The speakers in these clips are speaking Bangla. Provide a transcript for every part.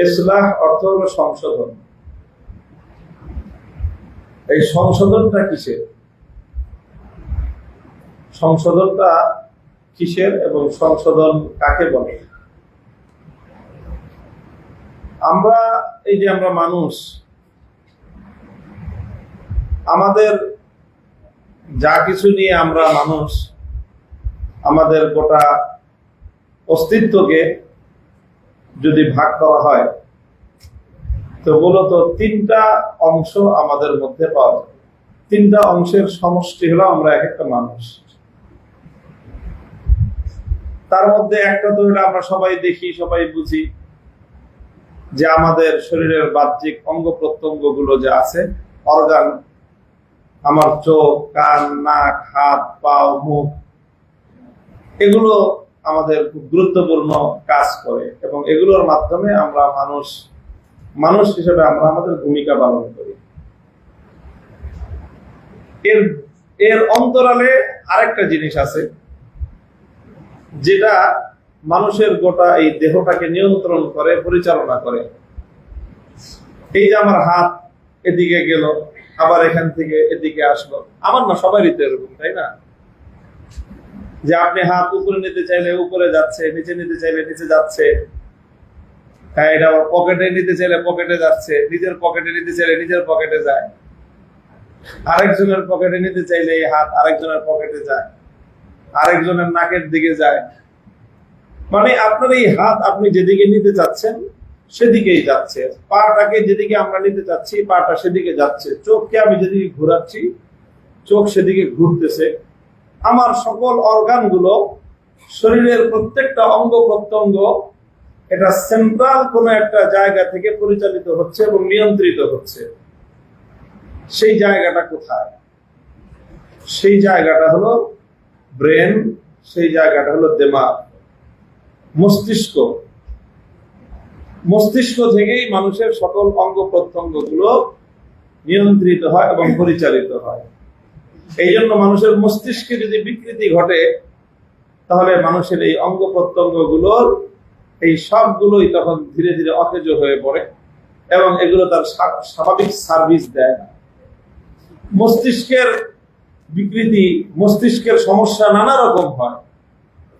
ইসলাহ অর্থ হলো সংশোধন। এই সংশোধনটা কিসের? সংশোধনটা কিসের এবং সংশোধন কাকে বলে? আমরা আমরা মানুষ, আমাদের যা কিছু নিয়ে আমরা মানুষ, আমাদের গোটা অস্তিত্বকে যদি ভাগ করা হয় তো মূলত তিনটা অংশ আমাদের মধ্যে পাওয়া যায়। তিনটা অংশের সমষ্টি হলো আমরা এক একটা মানুষ। তার মধ্যে একটা তো হলো আমরা সবাই দেখি, সবাই বুঝি যে আমাদের শরীরের বাহ্যিক অঙ্গ প্রত্যঙ্গ গুলো যে আছে, অর্গান, আমার চোখ, কান, নাক, হাত, পা, মুখ, এগুলো আমাদের খুব গুরুত্বপূর্ণ কাজ করে এবং এগুলোর মাধ্যমে আমরা মানুষ হিসেবে আমরা আমাদের ভূমিকা পালন করি। এর অন্তরালে আরেকটা জিনিস আছে যেটা মানুষের গোটা এই দেহটাকে নিয়ন্ত্রণ করে, পরিচালনা করে। এই যে আমার হাত এদিকে গেল, আবার এখান থেকে এদিকে আসলো, আমার না, সবারই তো এরকম, তাই না? যে আপনি হাত উপরে নিতে চাইলে উপরে যাচ্ছে, নিচে নিতে চাইলে নিচে যাচ্ছে। হ্যাঁ, এটা আবার পকেটে নিতে চাইলে পকেটে যাচ্ছে, নিজের পকেটে নিতে চাইলে নিজের পকেটে যায়, আরেকজনের পকেটে নিতে চাইলে এই হাত আরেকজনের পকেটে যায়, আরেকজনের নাকের দিকে যায়। মানে আপনার এই হাত আপনি যেদিকে নিতে চাচ্ছেন সেদিকেই যাচ্ছে, পাটাকে যেদিকে আমরা নিতে চাচ্ছি পাটা সেদিকে যাচ্ছে, চোখকে আমি যেদিকে ঘোরাচ্ছি চোখ সেদিকে ঘুরতেছে। আমার সকল অর্গান গুলো, শরীরের প্রত্যেকটা অঙ্গ প্রত্যঙ্গ এটা সেন্ট্রাল কোনো একটা জায়গা থেকে পরিচালিত হচ্ছে এবং নিয়ন্ত্রিত হচ্ছে। সেই জায়গাটা কোথায়? সেই জায়গাটা হলো ব্রেন, সেই জায়গাটা হলো দিমাগ, মস্তিষ্ক। মস্তিষ্ক থেকেই মানুষের সকল অঙ্গ প্রত্যঙ্গ গুলো নিয়ন্ত্রিত হয় এবং পরিচালিত হয়। এই জন্য মানুষের মস্তিষ্কে যদি বিকৃতি ঘটে তাহলে মানুষের এই অঙ্গ প্রত্যঙ্গ গুলোর এই সবগুলোই তখন ধীরে ধীরে অকেজ হয়ে পড়ে এবং এগুলো তার স্বাভাবিক সার্ভিস দেয় না। মস্তিষ্কের বিকৃতি, মস্তিষ্কের সমস্যা নানা রকম হয়।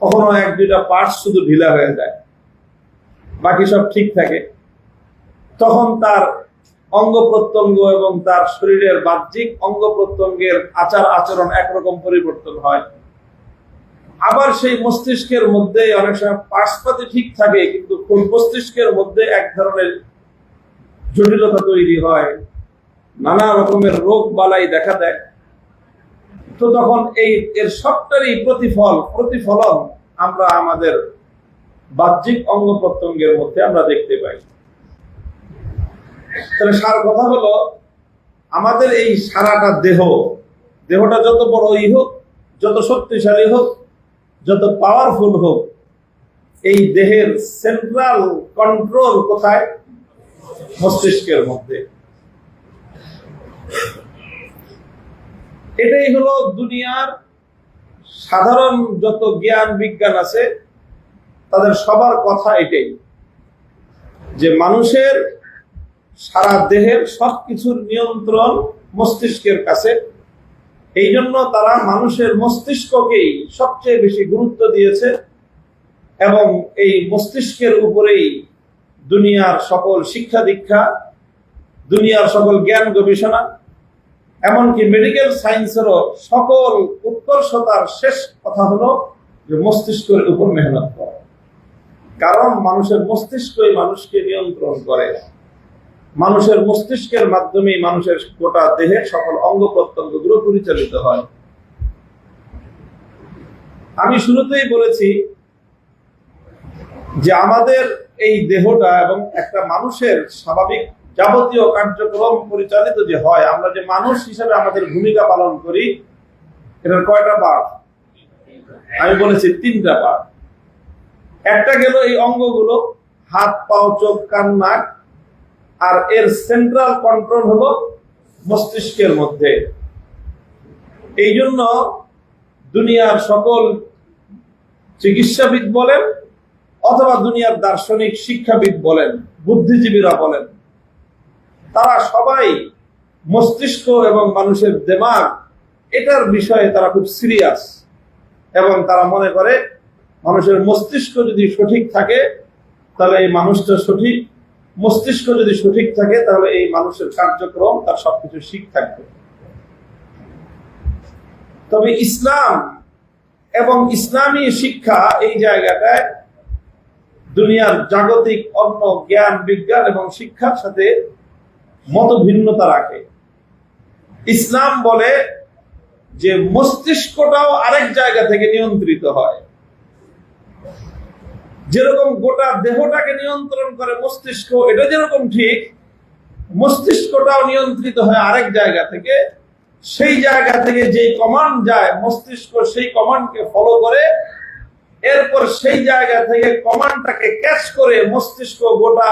কখনো এক দুইটা পার্ট শুধু ঢিলা হয়ে যায়, বাকি সব ঠিক থাকে। তখন তার অঙ্গ প্রত্যঙ্গ এবং তার শরীরের বাহ্যিক অঙ্গ প্রত্যঙ্গের আচার আচরণ একরকম পরিবর্তন হয়। আবার সেই মস্তিষ্কের মধ্যে অনেক সময় পার্টসপাতি ঠিক থাকে, কিন্তু মস্তিষ্কের মধ্যে এক ধরনের জটিলতা তৈরি হয়, নানা রকমের রোগ বালাই দেখা দেয়। তো তখন এর সবটারই প্রতিফলন আমরা আমাদের বাহ্যিক অঙ্গ প্রত্যঙ্গের মধ্যে আমরা দেখতে পাই। তাহলে সার কথা হলো, আমাদের এই সারাটা দেহটা যত বড়ই হোক, যত শক্তিশালী হোক, যত পাওয়ারফুল হোক, এই দেহের সেন্ট্রাল কন্ট্রোল কোথায়? মস্তিষ্কের মধ্যে। এটাই হলো দুনিয়ার সাধারণ যত জ্ঞান বিজ্ঞান আছে তাদের সবার কথা এটাই, যে মানুষের সারা দেহের সবকিছুর নিয়ন্ত্রণ মস্তিষ্কের কাছে। এই জন্য তারা মানুষের মস্তিষ্ককেই সবচেয়ে বেশি গুরুত্ব দিয়েছে এবং এই মস্তিষ্কের উপরেই দুনিয়ার সকল শিক্ষা দীক্ষা, দুনিয়ার সকল জ্ঞান গবেষণা, এমনকি মেডিকেল সায়েন্সেরও সকল উৎকর্ষতার শেষ কথা হলো যে মস্তিষ্কের উপর মেহনত করা। কারণ মানুষের মস্তিষ্কই মানুষকে নিয়ন্ত্রণ করে। মানুষের মস্তিষ্কের মাধ্যমে মানুষের গোটা দেহের সকল অঙ্গ প্রত্যঙ্গ গুলো পরিচালিত হয়। আমি শুরুতেই বলেছি যে আমাদের এই দেহটা এবং একটা মানুষের স্বাভাবিক যাবতীয় কার্যক্রম পরিচালিত যে হয়, আমরা যে মানুষ হিসেবে আমাদের ভূমিকা পালন করি, এটার কয়টা পার্ট? আমি বলেছি তিনটা পার্ট। একটা গেল এই অঙ্গগুলো, হাত, পা, চোখ, কান, নাক, আর এর সেন্ট্রাল কন্ট্রোল হলো মস্তিষ্কের মধ্যে। এই জন্য দুনিয়ার সকল চিকিৎসাবিদ বলেন অথবা দুনিয়ার দার্শনিক শিক্ষাবিদ বলেন, বুদ্ধিজীবীরা বলেন, তারা সবাই মস্তিষ্ক এবং মানুষের দিমাগ এটার বিষয়ে তারা খুব সিরিয়াস, এবং তারা মনে করে মানুষের মস্তিষ্ক যদি সঠিক থাকে তাহলে এই মানুষটা সঠিক, মস্তিষ্ক যদি সঠিক থাকে তাহলে এই মানুষের কার্যক্রম তার সবকিছু ঠিক থাকবে। তবে ইসলাম এবং ইসলামী শিক্ষা এই জায়গাটায় দুনিয়ার জাগতিক অন্য জ্ঞান বিজ্ঞান এবং শিক্ষার সাথে মত ভিন্নতা রাখে। ইসলাম বলে যে মস্তিষ্কটাও আরেক জায়গা থেকে নিয়ন্ত্রিত হয়। যেরকম গোটা দেহটাকে নিয়ন্ত্রণ করে মস্তিষ্ক, এটা যেরকম ঠিক, মস্তিষ্কটাও নিয়ন্ত্রিত হয় আরেক জায়গা থেকে। সেই জায়গা থেকে যে কমান্ড যায় মস্তিষ্ক সেই কমান্ডকে ফলো করে, এরপর সেই জায়গা থেকে কমান্ডটাকে ক্যাচ করে মস্তিষ্ক গোটা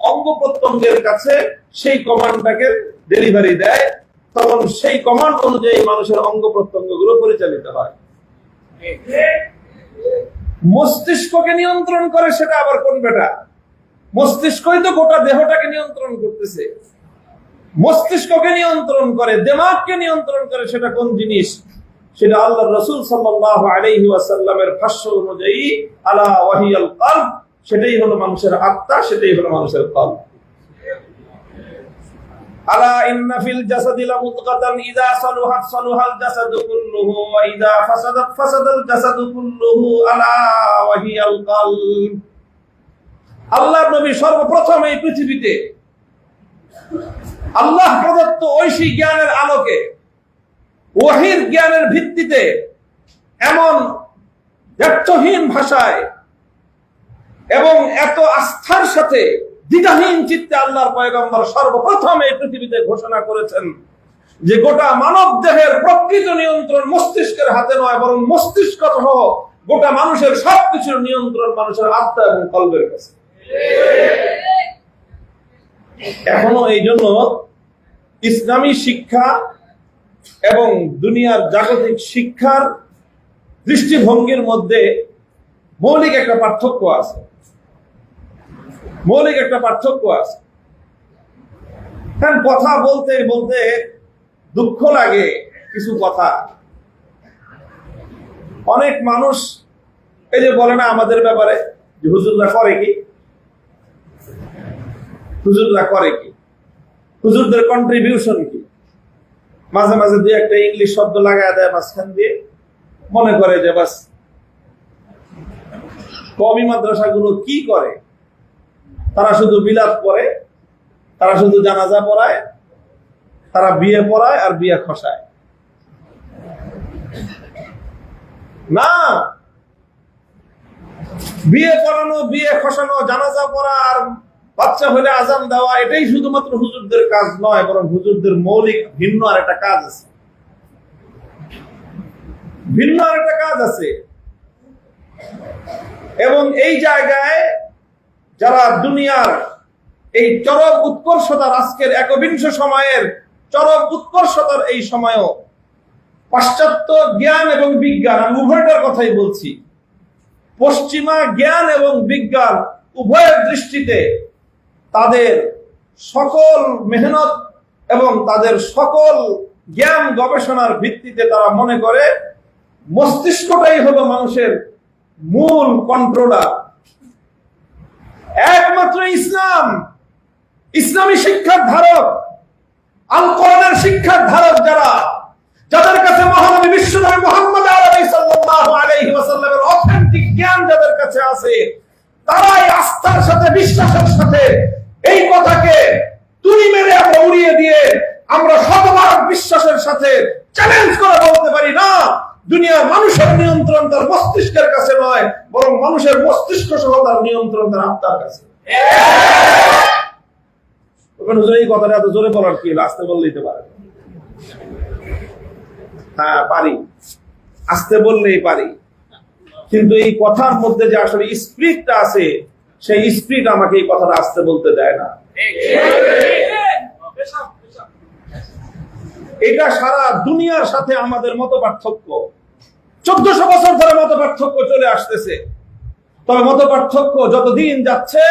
অঙ্গ প্রত্যঙ্গের কাছে সেই কমান্ডটাকে ডেলিভারি দেয়। তখন সেই কমান্ড অনুযায়ী মানুষের অঙ্গ প্রত্যঙ্গগুলো পরিচালিত হয়। মস্তিষ্ককে নিয়ন্ত্রণ করে সেটা আবার কোন বেটা? মস্তিষ্কই তো গোটা দেহটাকে নিয়ন্ত্রণ করতেছে। মস্তিষ্ককে নিয়ন্ত্রণ করে, দিমাগকে নিয়ন্ত্রণ করে সেটা কোন জিনিস? সেটা আল্লাহর রাসূল সাল্লাল্লাহু আলাইহি ওয়াসাল্লামের ভাষ্য অনুযায়ী আলা ওয়াহিয়াল কলব, সেটাই হলো মানুষের আত্মা, সেটাই হলো মানুষের কলব। আলা ইন্না ফিল জাসাদি লামুদগাতান ইযা সালুহাত সালুহাল জাসাদু কুল্লুহু ওয়া ইযা ফাসাদাত ফাসাদাল জাসাদু কুল্লুহু আলা ওয়াহিয়াল কলব। আল্লাহর নবী সর্বপ্রথম এই পৃথিবীতে আল্লাহ প্রদত্ত ঐশী জ্ঞানের আলোকে, ওহীর জ্ঞানের ভিত্তিতে এমন ব্যর্থহীন ভাষায় এবং এত আস্থার সাথে দ্বিধাহীন চিত্তে আল্লাহর পয়গম্বর সর্বপ্রথম এই পৃথিবীতে ঘোষণা করেছেন যে গোটা মানব দেহের প্রকৃত নিয়ন্ত্রণ মস্তিষ্কের হাতে নয়, বরং মস্তিষ্ক সহ গোটা মানুষের সবকিছুর নিয়ন্ত্রণ মানুষের আত্মা এবং কলবের কাছে। এখনো এই জন্য ইসলামী শিক্ষা এবং দুনিয়ার জাগতিক শিক্ষার দৃষ্টিভঙ্গির মধ্যে মৌলিক একটা পার্থক্য আছে। মৌলিক একটা পার্থক্য আছে। কথা বলতে বলতে দুঃখ লাগে কিছু কথা। অনেক মানুষ এই যে বলে না আমাদের ব্যাপারে যে হুজুররা করে কি, হুজুররা করে কি, হুজুরদের কন্ট্রিবিউশন কি। মাঝে মাঝে দুই একটা ইংলিশ শব্দ লাগায় দেয় মাঝখান দিয়ে, মনে করে যে বাস কওমি মাদ্রাসাগুলো কি করে, তারা শুধু বিলাত পড়ে, তারা শুধু জানাজা পড়ায়, তারা বিয়ে পড়ায় আর বিয়ে খসায়। না, বিয়ে পড়ানো, বিয়ে খসানো, জানাজা পড়া আর বাচ্চা হলে আজান দেওয়া এটাই শুধুমাত্র হুজুরদের কাজ নয়, বরং হুজুরদের মৌলিক ভিন্ন আর একটা কাজ আছে। ভিন্ন আর একটা কাজ আছে। এবং এই জায়গায় যারা দুনিয়ার এই চরম উৎকর্ষতার, আজকের একবিংশ সময়ের চরম উৎকর্ষতার এই সময়ও পাশ্চাত্য জ্ঞান এবং বিজ্ঞান, আমি উভয়টার কথাই বলছি, পশ্চিমা জ্ঞান এবং বিজ্ঞান উভয়ের দৃষ্টিতে তাদের সকল মেহনত এবং তাদের সকল জ্ঞান গবেষণার ভিত্তিতে তারা মনে করে মস্তিষ্কটাই হলো মানুষের মূল কন্ট্রোলার। একমাত্র ইসলাম, ইসলামী শিক্ষার ধারক, আল কোরআনের শিক্ষার ধারক যারা, যাদের কাছে মহানবী বিশ্বনবী মুহাম্মদ আরবি সাল্লাল্লাহু আলাইহি ওয়াসাল্লামের অথেন্টিক জ্ঞান যাদের কাছে আছে, তারাই আস্থার সাথে, বিশ্বাসের সাথে এই কথাকে তুড়ি মেরে আমরা উড়িয়ে দিয়ে আমরা শতভাগ বিশ্বাসের সাথে চ্যালেঞ্জ করে বলতে পারি, না, দুনিয়ার মানুষের নিয়ন্ত্রণ তার মস্তিষ্কের কাছে নয়, বরং মানুষের মস্তিষ্ক সহ তার নিয়ন্ত্রণ তার আত্মার কাছে। এই কথাটা এত জোরে বলার কি, আস্তে বললে দিতে পারে। হ্যাঁ পারি, আস্তে বললেই পারি, কিন্তু এই কথার মধ্যে যে আসলে স্পিরিটটা আছে, সেই স্পিরিট আমাকে এই কথাটা আস্তে বলতে দেয় না। এটা সারা দুনিয়ার সাথে আমাদের মত পার্থক্য। 1400 বছর ধরে মত পার্থক্য চলে আসতেছে। তবে মত পার্থক্য যতদিন যাচ্ছে,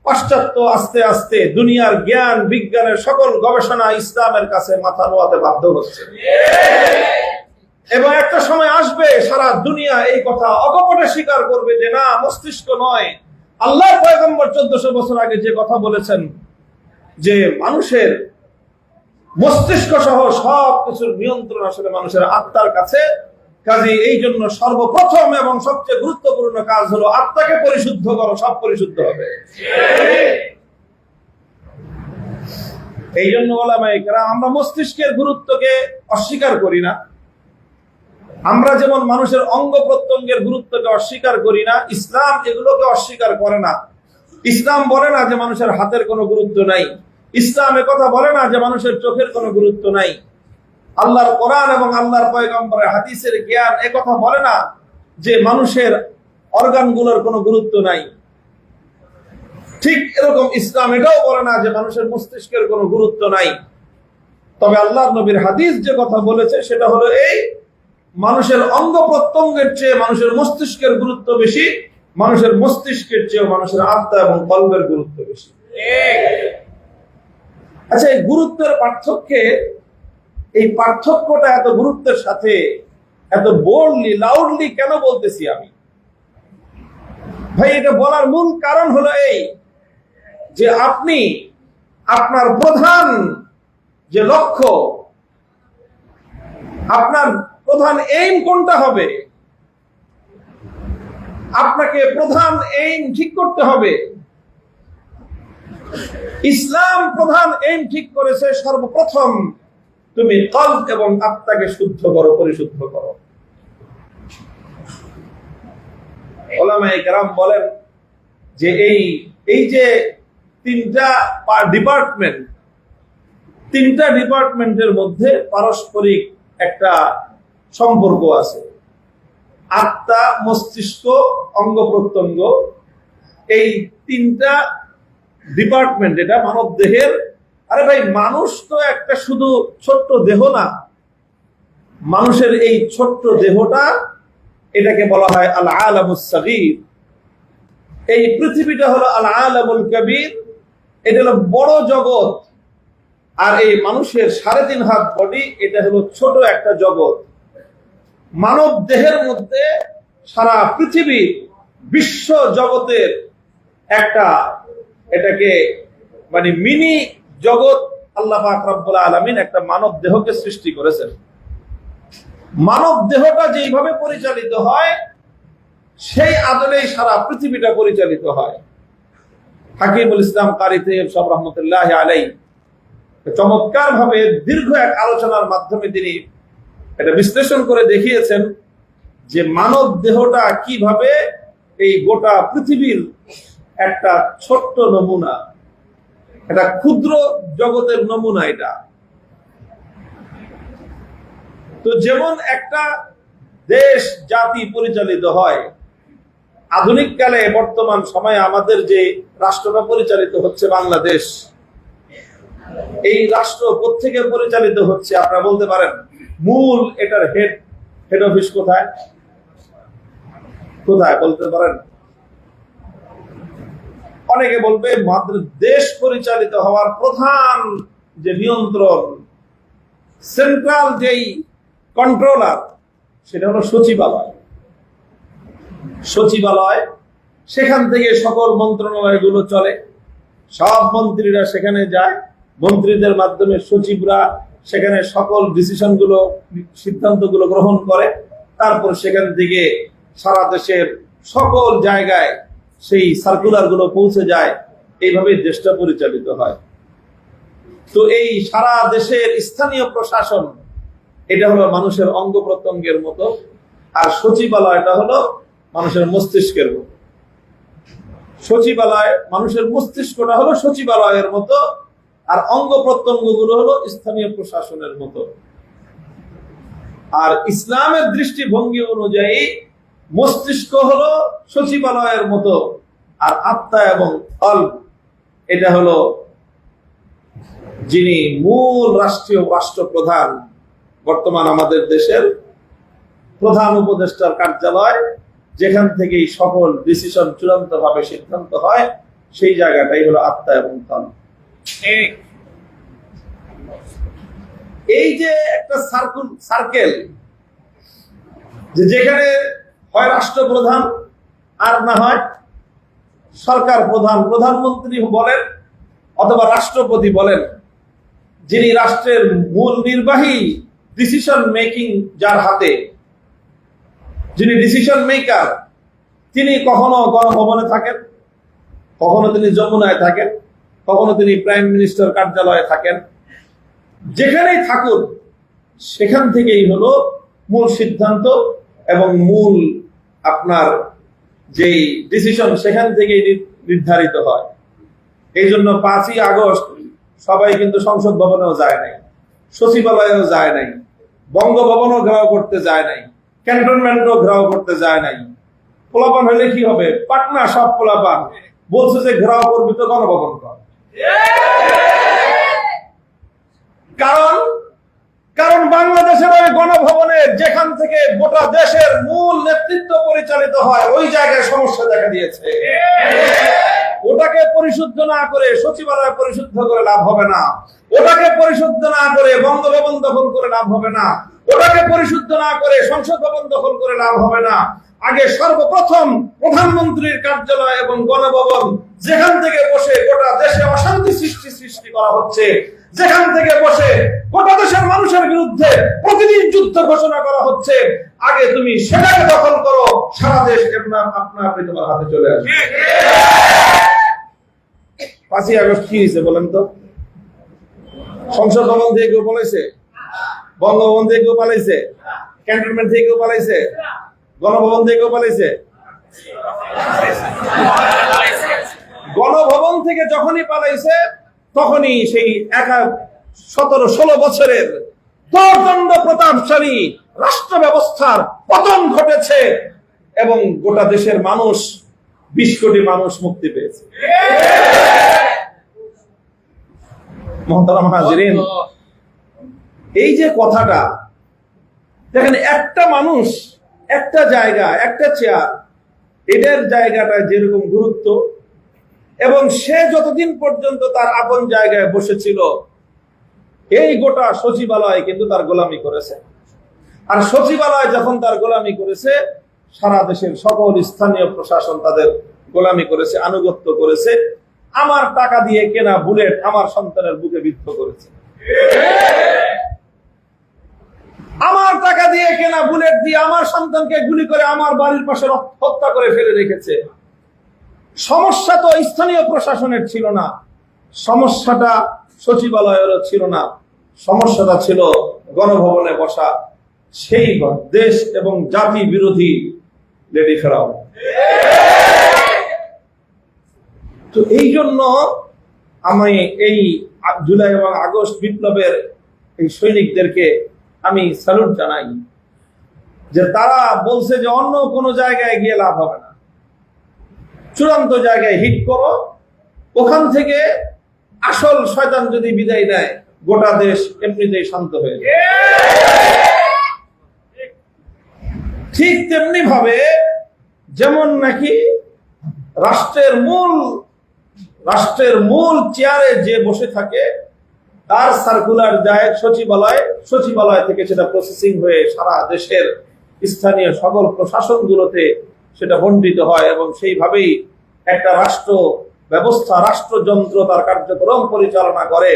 পাশ্চাত্য আস্তে আস্তে দুনিয়ার জ্ঞান বিজ্ঞানের সকল গবেষণা ইসলামের কাছে মাথা নোয়াতে বাধ্য হচ্ছে। এবং একটা সময় আসবে সারা দুনিয়া এই কথা অকপটে স্বীকার করবে যে না, মস্তিষ্ক নয়, আল্লাহর পয়গম্বর 1400 বছর আগে যে কথা বলেছেন যে মানুষের মস্তিষ্ক সহ সব কিছুর নিয়ন্ত্রণ আসলে মানুষের আত্মার কাছে। কাজে এই জন্য সর্বপ্রথম এবং সবচেয়ে গুরুত্বপূর্ণ কাজ হলো আত্মাকে পরিশুদ্ধ করো, সব পরিশুদ্ধ হবে। এই জন্য ওলামায়ে কেরাম, আমরা মস্তিষ্কের গুরুত্বকে অস্বীকার করি না। আমরা যেমন মানুষের অঙ্গ প্রত্যঙ্গের গুরুত্বকে অস্বীকার করি না, ইসলাম এগুলোকে অস্বীকার করে না। ইসলাম বলে না যে মানুষের হাতের কোনো গুরুত্ব নাই। ইসলাম কথা বলে না যে মানুষের চোখের কোনো গুরুত্ব নাই। আল্লাহর কোরআন এবং আল্লাহর পয়গম্বরের হাদিসের জ্ঞান কথা বলে না যে মানুষের অর্গানগুলোর কোনো গুরুত্ব নাই। ঠিক এরকম ইসলাম এটাও বলে না যে মানুষের মস্তিষ্কের কোনো গুরুত্ব নাই। তবে আল্লাহর নবীর হাদিস যে কথা বলেছে সেটা হলো এই, মানুষের অঙ্গ প্রত্যঙ্গের চেয়ে মানুষের মস্তিষ্কের গুরুত্ব বেশি, মানুষের মস্তিষ্কের চেয়ে মানুষের আত্মা এবং কলবের গুরুত্ব বেশি। আচ্ছা, এই গুরুত্বের পার্থক্যে, এই পার্থক্যটা এত গুরুত্বের সাথে এত বোল্ডলি লাউডলি কেন বলতেছি আমি ভাই? এটা বলার মূল কারণ হলো এই যে আপনি আপনার প্রধান যে লক্ষ্য, আপনার প্রধান এইম কোনটা হবে, আপনাকে প্রধান এইম ঠিক করতে হবে। ইসলাম প্রধান এইম ঠিক করেছে, সর্বপ্রথম তুমি কলব এবং আত্মাকে শুদ্ধ করো, পরিশুদ্ধ করো। ওলামায়ে কেরাম বলেন যে এই যে তিনটা ডিপার্টমেন্টের মধ্যে পারস্পরিক একটা সম্পর্ক আছে। আত্মা, মস্তিষ্ক, অঙ্গ প্রত্যঙ্গ, এই তিনটা ডিপার্টমেন্ট এটা মানব দেহের। আরে ভাই, মানুষ তো একটা শুধু ছোট্ট দেহ না। মানুষের এই ছোট্ট দেহটা, এটাকে বলা হয় আল আলামুস সাগীর। এই পৃথিবীটা হলো আল আলামুল কাবীর, এটা হলো বড় জগৎ। আর এই মানুষের 3.5 হাত বডি, এটা হলো ছোট একটা জগৎ। মানব দেহের মধ্যে সারা পৃথিবী, বিশ্ব জগতের একটা, এটাকে মানে মিনি জগৎ আল্লাহ পাক রব্বুল আলামিন একটা মানব দেহকে সৃষ্টি করেছেন। মানব দেহটা যেইভাবে পরিচালিত হয়, সেই আদলেই সারা পৃথিবীটা পরিচালিত হয়। হাকিমুল ইসলাম কারি সাহেব সব রহমতুল্লাহ আলাইহি চমৎকার ভাবে দীর্ঘ এক আলোচনার মাধ্যমে তিনি এটা বিশ্লেষণ করে দেখিয়েছেন যে মানব দেহটা কিভাবে এই গোটা পৃথিবীর একটা ছোট্ট নমুনা, এটা ক্ষুদ্র জগতের নমুনা। এটা তো যেমন একটা দেশ জাতি পরিচালিত হয়, আধুনিক কালে বর্তমান সময়ে আমাদের যে রাষ্ট্রটা পরিচালিত হচ্ছে বাংলাদেশ, এই রাষ্ট্র কোত্থেকে পরিচালিত হচ্ছে আপনারা বলতে পারেন? মূল এটার হেড অফিস কোথায় কোথায় বলতে পারেন? অনেকে বলবে দেশ পরিচালিত হওয়ার প্রধান যে নিয়ন্ত্রণ, সেন্ট্রাল যেই কন্ট্রোলার, সেটা হলো সচিবালয়। সচিবালয়, সেখান থেকে সকল মন্ত্রণালয়গুলো চলে, সব মন্ত্রীরা সেখানে যায়, মন্ত্রীদের মাধ্যমে সচিবরা সেখানে সকল ডিসিশনগুলো, সিদ্ধান্তগুলো গ্রহণ করে। তারপর সেখান থেকে সারা দেশের সকল জায়গায় সেই সার্কুলার গুলো পৌঁছে যায়। এইভাবে দেশটা পরিচালিত হয়। তো এই সারা দেশের স্থানীয় প্রশাসন, এটা হলো মানুষের অঙ্গ প্রত্যঙ্গের মতো, আর সচিবালয়টা হলো মানুষের মস্তিষ্কের মতো। সচিবালয়, মানুষের মস্তিষ্কটা হলো সচিবালয়ের মতো, আর অঙ্গ প্রত্যঙ্গ গুলো হলো স্থানীয় প্রশাসনের মতো। আর ইসলামের দৃষ্টিভঙ্গি অনুযায়ী মস্তিষ্ক হলো সচিবালয়ের মতো, আর আত্মা এবং কলব, এটা হলো যিনি মূল রাষ্ট্রপ্রধান, বর্তমান আমাদের দেশের প্রধান উপদেষ্টার কার্যালয়, যেখান থেকেই সকল ডিসিশন চূড়ান্ত ভাবে সিদ্ধান্ত হয়, সেই জায়গাটাই হলো আত্মা এবং তন। এই যে একটা সার্কেল, যেখানে হয় রাষ্ট্রপ্রধান আর না হয় সরকার প্রধান, প্রধানমন্ত্রী বলেন অথবা রাষ্ট্রপতি বলেন, যিনি রাষ্ট্রের মূল নির্বাহী, ডিসিশন মেকিং যার হাতে, যিনি ডিসিশন মেকার, তিনি কখনো গণভবনে থাকেন, কখনো তিনি যমুনায় থাকেন, কখনো তিনি প্রাইম মিনিস্টার কার্যালয়ে থাকেন। যেখানেই থাকুন সেখান থেকেই হলো মূল সিদ্ধান্ত এবং মূল আপনার যেই ডিসিশন সেখান থেকেই নির্ধারিত হয়। এই জন্য 5ই আগস্ট সবাই কিন্তু সংসদ ভবনেও যায় নাই, সচিবালয়েও যায় নাই, বঙ্গভবনও ঘেরাও করতে যায় নাই, ক্যান্টনমেন্টও ঘেরাও করতে যায় নাই। পোলাপান হলে কি হবে? পাটনা সব পোলাপান বলছে যে ঘেরাও করবি তো গণভবন কর। কারণ বাংলাদেশের ওই গণভবনের যেখান থেকে গোটা দেশের মূল নেতৃত্ব পরিচালিত হয়, ওই জায়গায় সমস্যা দেখা দিয়েছে। ওটাকে পরিশুদ্ধ না করে সচিবালয় পরিশুদ্ধ করে লাভ হবে না, ওটাকে পরিশুদ্ধ না করে বঙ্গভবন দখল করে লাভ হবে না, ওটাকে পরিশুদ্ধ না করে সংসদ ভবন দখল করে লাভ হবে না। আগে সর্বপ্রথম প্রধানমন্ত্রীর কার্যালয় এবং গণভবন, যেখান থেকে বসে গোটা দেশে অশান্তি সৃষ্টি করা হচ্ছে, যেখান থেকে বসে গোটা দেশের মানুষের বিরুদ্ধে প্রতিদিন যুদ্ধ ঘোষণা করা হচ্ছে, আগে তুমি সেটাকে দখল করো, সারা দেশ আপনা আপনি তোমার হাতে চলে আসবে। 5ই আগস্ট কি হয়েছে বলেন তো? সংসদ ভবন থেকে কেউ পালাইছে? বঙ্গভবন থেকে কেউ পালাইছে? ক্যান্টনমেন্ট থেকে কেউ পালাইছে? গণভবন থেকে কেউ পালাইছে? গণভবন থেকে যখনই পালাইছে তখনই সেই 17-16 বছরের দোর্দণ্ড প্রতাপশালী রাষ্ট্র ব্যবস্থার পতন ঘটেছে এবং গোটা দেশের মানুষ, 20 কোটি মানুষ মুক্তি পেয়েছে। মুহতারাম হাজিরিন, এই যে কথাটা দেখেন, একটা মানুষ, একটা জায়গা, একটা চেয়ার, এটার জায়গাটা যেরকম গুরুত্ব, এবং সে যতদিন পর্যন্ত তার আপন জায়গায় বসেছিল, এই গোটা সচিবালয় কিন্তু তার গোলামি করেছে। আর সচিবালয় যখন তার গোলামি করেছে, সারা দেশের সকল স্থানীয় প্রশাসন তাদের গোলামি করেছে, আনুগত্য করেছে। আমার টাকা দিয়ে কেনা বুলেট আমার সন্তানের বুকে বিদ্ধ করেছে, আমার টাকা দিয়ে কেনা বুলেট দিয়ে আমার সন্তানকে গুলি করে আমার বাড়ির পাশে হত্যা করে ফেলে রেখেছে। সমস্যা তো স্থানীয় প্রশাসনের ছিল না, সমস্যাটা সচিবালয়েরও ছিল না, সমস্যাটা ছিল গণভবনে বসা সেই দেশ এবং জাতি বিরোধী লেডি ফেরাও। তো এই জন্য আমি এই জুলাই এবং আগস্ট বিপ্লবের এই সৈনিকদেরকে আমি স্যালুট জানাই, যে তারা বলছে যে অন্য কোনো জায়গায় গিয়ে লাভ হবে না, চূড়ান্ত জায়গায় হিট করো, ওখান থেকে আসল শয়তান যদি বিদায় দেয়, গোটা দেশ এমনিতেই শান্ত হয়ে যায়। ঠিক তেমনি ভাবে যেমন নাকি রাষ্ট্রের মূল চেয়ারে যে বসে থাকে, তার সার্কুলার যায় সচিবালয় থেকে সেটা প্রসেসিং হয়ে সারা দেশের স্থানীয় সকল প্রশাসনগুলোতে সেটা বণ্টিত হয়, এবং সেইভাবেই একটা রাষ্ট্র ব্যবস্থা, রাষ্ট্রযন্ত্র তার কার্যক্রম পরিচালনা করে।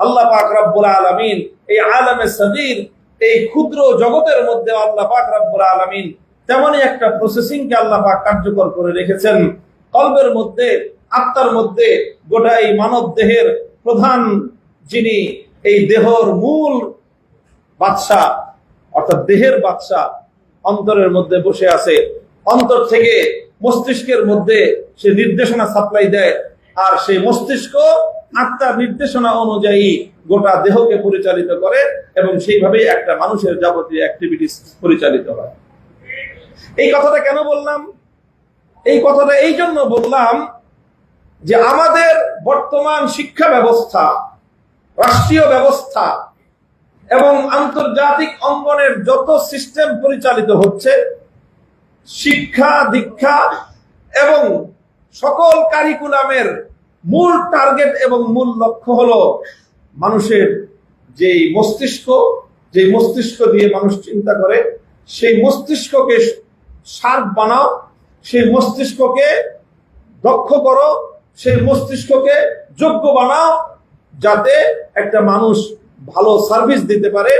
আল্লাহ পাক রব্বুল আলামিন এই আলামে সাগীর, এই ক্ষুদ্র জগতের মধ্যে আল্লাহ পাক রব্বুল আলামিন তেমনই একটা প্রসেসিং কে আল্লাহ পাক কার্যকর করে রেখেছেন। কলবের মধ্যে, আত্মার মধ্যে, গোটা এই মানব দেহের প্রধান যিনি এই দেহর মূল বাদশা, অর্থাৎ দেহের বাদশা অন্তরের মধ্যে বসে আছে। অন্তর থেকে মস্তিষ্কের মধ্যে সে নির্দেশনা সাপ্লাই দেয়, আর সেই মস্তিষ্ক আত্মার নির্দেশনা অনুযায়ী গোটা দেহকে পরিচালিত করে, এবং সেইভাবেই একটা মানুষের যাবতীয় অ্যাক্টিভিটিস পরিচালিত হয়। এই কথাটা কেন বললাম? এই কথাটা এই জন্য বললাম যে আমাদের বর্তমান শিক্ষা ব্যবস্থা, রাষ্ট্রীয় ব্যবস্থা এবং আন্তর্জাতিক অঙ্গনের যত সিস্টেম পরিচালিত হচ্ছে, শিক্ষা দীক্ষা এবং সকল কারিকুলামের মূল টার্গেট এবং মূল লক্ষ্য হলো মানুষের যেই মস্তিষ্ক দিয়ে মানুষ চিন্তা করে, সেই মস্তিষ্ককে শার্প বানাও, সেই মস্তিষ্ককে দক্ষ করো, সেই মস্তিষ্ককে যোগ্য বানাও, যাতে একটা মানুষ ভালো সার্ভিস দিতে পারে,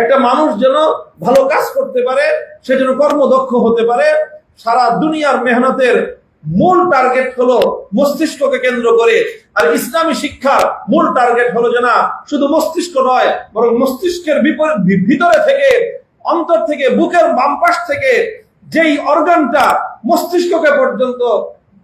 একটা মানুষ যেন ভালো কাজ করতে পারে, সে যেন কর্মদক্ষ হতে পারে। সারা দুনিয়ার মেহনতের মূল টার্গেট হলো মস্তিষ্ককে কেন্দ্র করে। আর ইসলামী শিক্ষার মূল টার্গেট হলো যে না, শুধু মস্তিষ্ক নয়, বরং মস্তিষ্কের ভিতরে থেকে, অন্তর থেকে, বুকের বাম পাশ থেকে যেই অর্গানটা মস্তিষ্ককে পর্যন্ত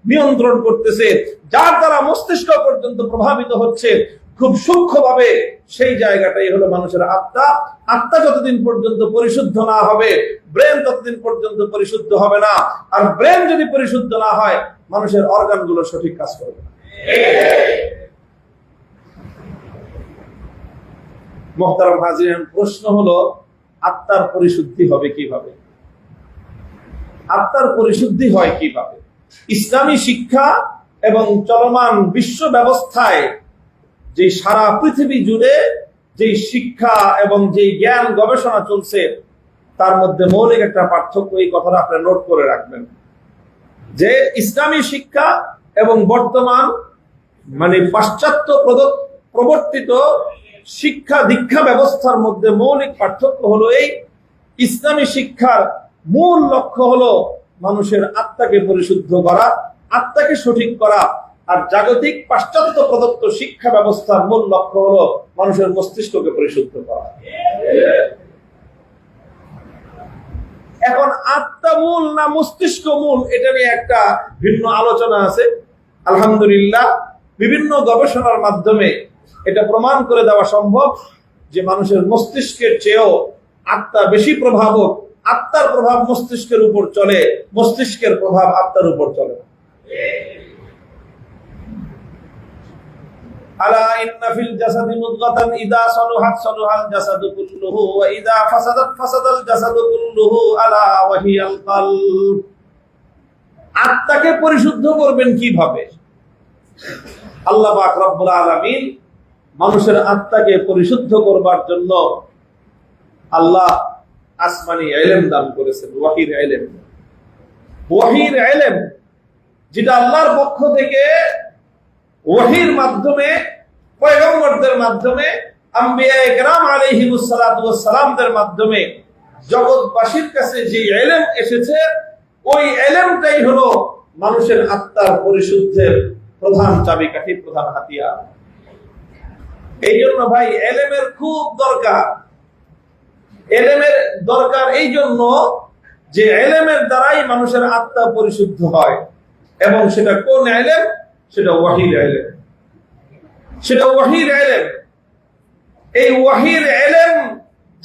নিয়ন্ত্রণ করতেছে, যার দ্বারা মস্তিষ্ক পর্যন্ত প্রভাবিত হচ্ছে খুব সূক্ষ্মভাবে, সেই জায়গাটাই হলো মানুষের আত্মা। আত্মা যতদিন পর্যন্ত পরিশুদ্ধ না হবে, ব্রেন ততদিন পর্যন্ত পরিশুদ্ধ হবে না। আর ব্রেন যদি পরিশুদ্ধ না হয়, মানুষের অর্গানগুলো সঠিক কাজ করবে না। মুহতারাম হাজিরিন, প্রশ্ন হলো আত্মার পরিশুদ্ধি হবে কিভাবে? আত্মার পরিশুদ্ধি হয় কিভাবে? ইসলামী শিক্ষা এবং চলমান বিশ্ব ব্যবস্থায় যে সারা পৃথিবী জুড়ে যে শিক্ষা এবং যে জ্ঞান গবেষণা চলছে, তার মধ্যে মৌলিক একটা পার্থক্য, এই কথাটা আপনারা নোট করে রাখবেন, যে ইসলামী শিক্ষা এবং বর্তমান পাশ্চাত্য প্রবর্তিত শিক্ষা দীক্ষা ব্যবস্থার মধ্যে মৌলিক পার্থক্য হলো এই: ইসলামী শিক্ষার মূল লক্ষ্য হলো মানুষের আত্মাকে পরিশুদ্ধ করা, আত্মাকে সঠিক করা। আর জাগতিক পাশ্চাত্য প্রদত্ত শিক্ষা ব্যবস্থার মূল লক্ষ্য হলো মানুষের মস্তিষ্ককে পরিশুদ্ধ করা। এখন আত্মা মূল না মস্তিষ্ক মূল, এটা নিয়ে একটা ভিন্ন আলোচনা আছে। আলহামদুলিল্লাহ, বিভিন্ন গবেষণার মাধ্যমে এটা প্রমাণ করে দেওয়া সম্ভব যে মানুষের মস্তিষ্কের চেয়েও আত্মা বেশি প্রভাবক। আত্মার প্রভাব মস্তিষ্কের উপর চলে, মস্তিষ্কের প্রভাব আত্মার উপর চলে। আলা ইন্না ফিল জাসাদি মুদগাতান ইযা সালুহাত সালুহাল জাসাদু কুল্লুহু ওয়া ইযা ফাসাদাত ফাসাদাল জাসাদু কুল্লুহু আলা ওয়া হিয়াল কলব। আত্মাকে পরিশুদ্ধ করবেন কিভাবে? আল্লাহ পাক রব্বুল আলামিন মানুষের আত্মাকে পরিশুদ্ধ করবার জন্য আল্লাহ আসমানি ইলম দান করেছেন, ওয়াহির ইলম। ওয়াহির ইলম যেটা আল্লাহর পক্ষ থেকে ওয়াহির মাধ্যমে, পয়গম্বরদের মাধ্যমে, আম্বিয়ায়ে কেরাম আলাইহিমুস সালাতু ওয়াস সালামদের মাধ্যমে জগৎবাসীর কাছে যে ইলম এসেছে, ওই ইলমটাই হলো মানুষের আত্মার পরিশুদ্ধের প্রধান চাবিকাঠি, প্রধান হাতিয়ার। এই জন্য ভাই ইলমের খুব দরকার। ইলমের দরকার এই জন্য যে ইলমের দ্বারাই মানুষের আত্মা পরিশুদ্ধ হয়। এবং সেটা কোন ইলম? সেটা ওয়াহির ইলম। সেটা ওয়াহির ইলম। এই ওয়াহির ইলম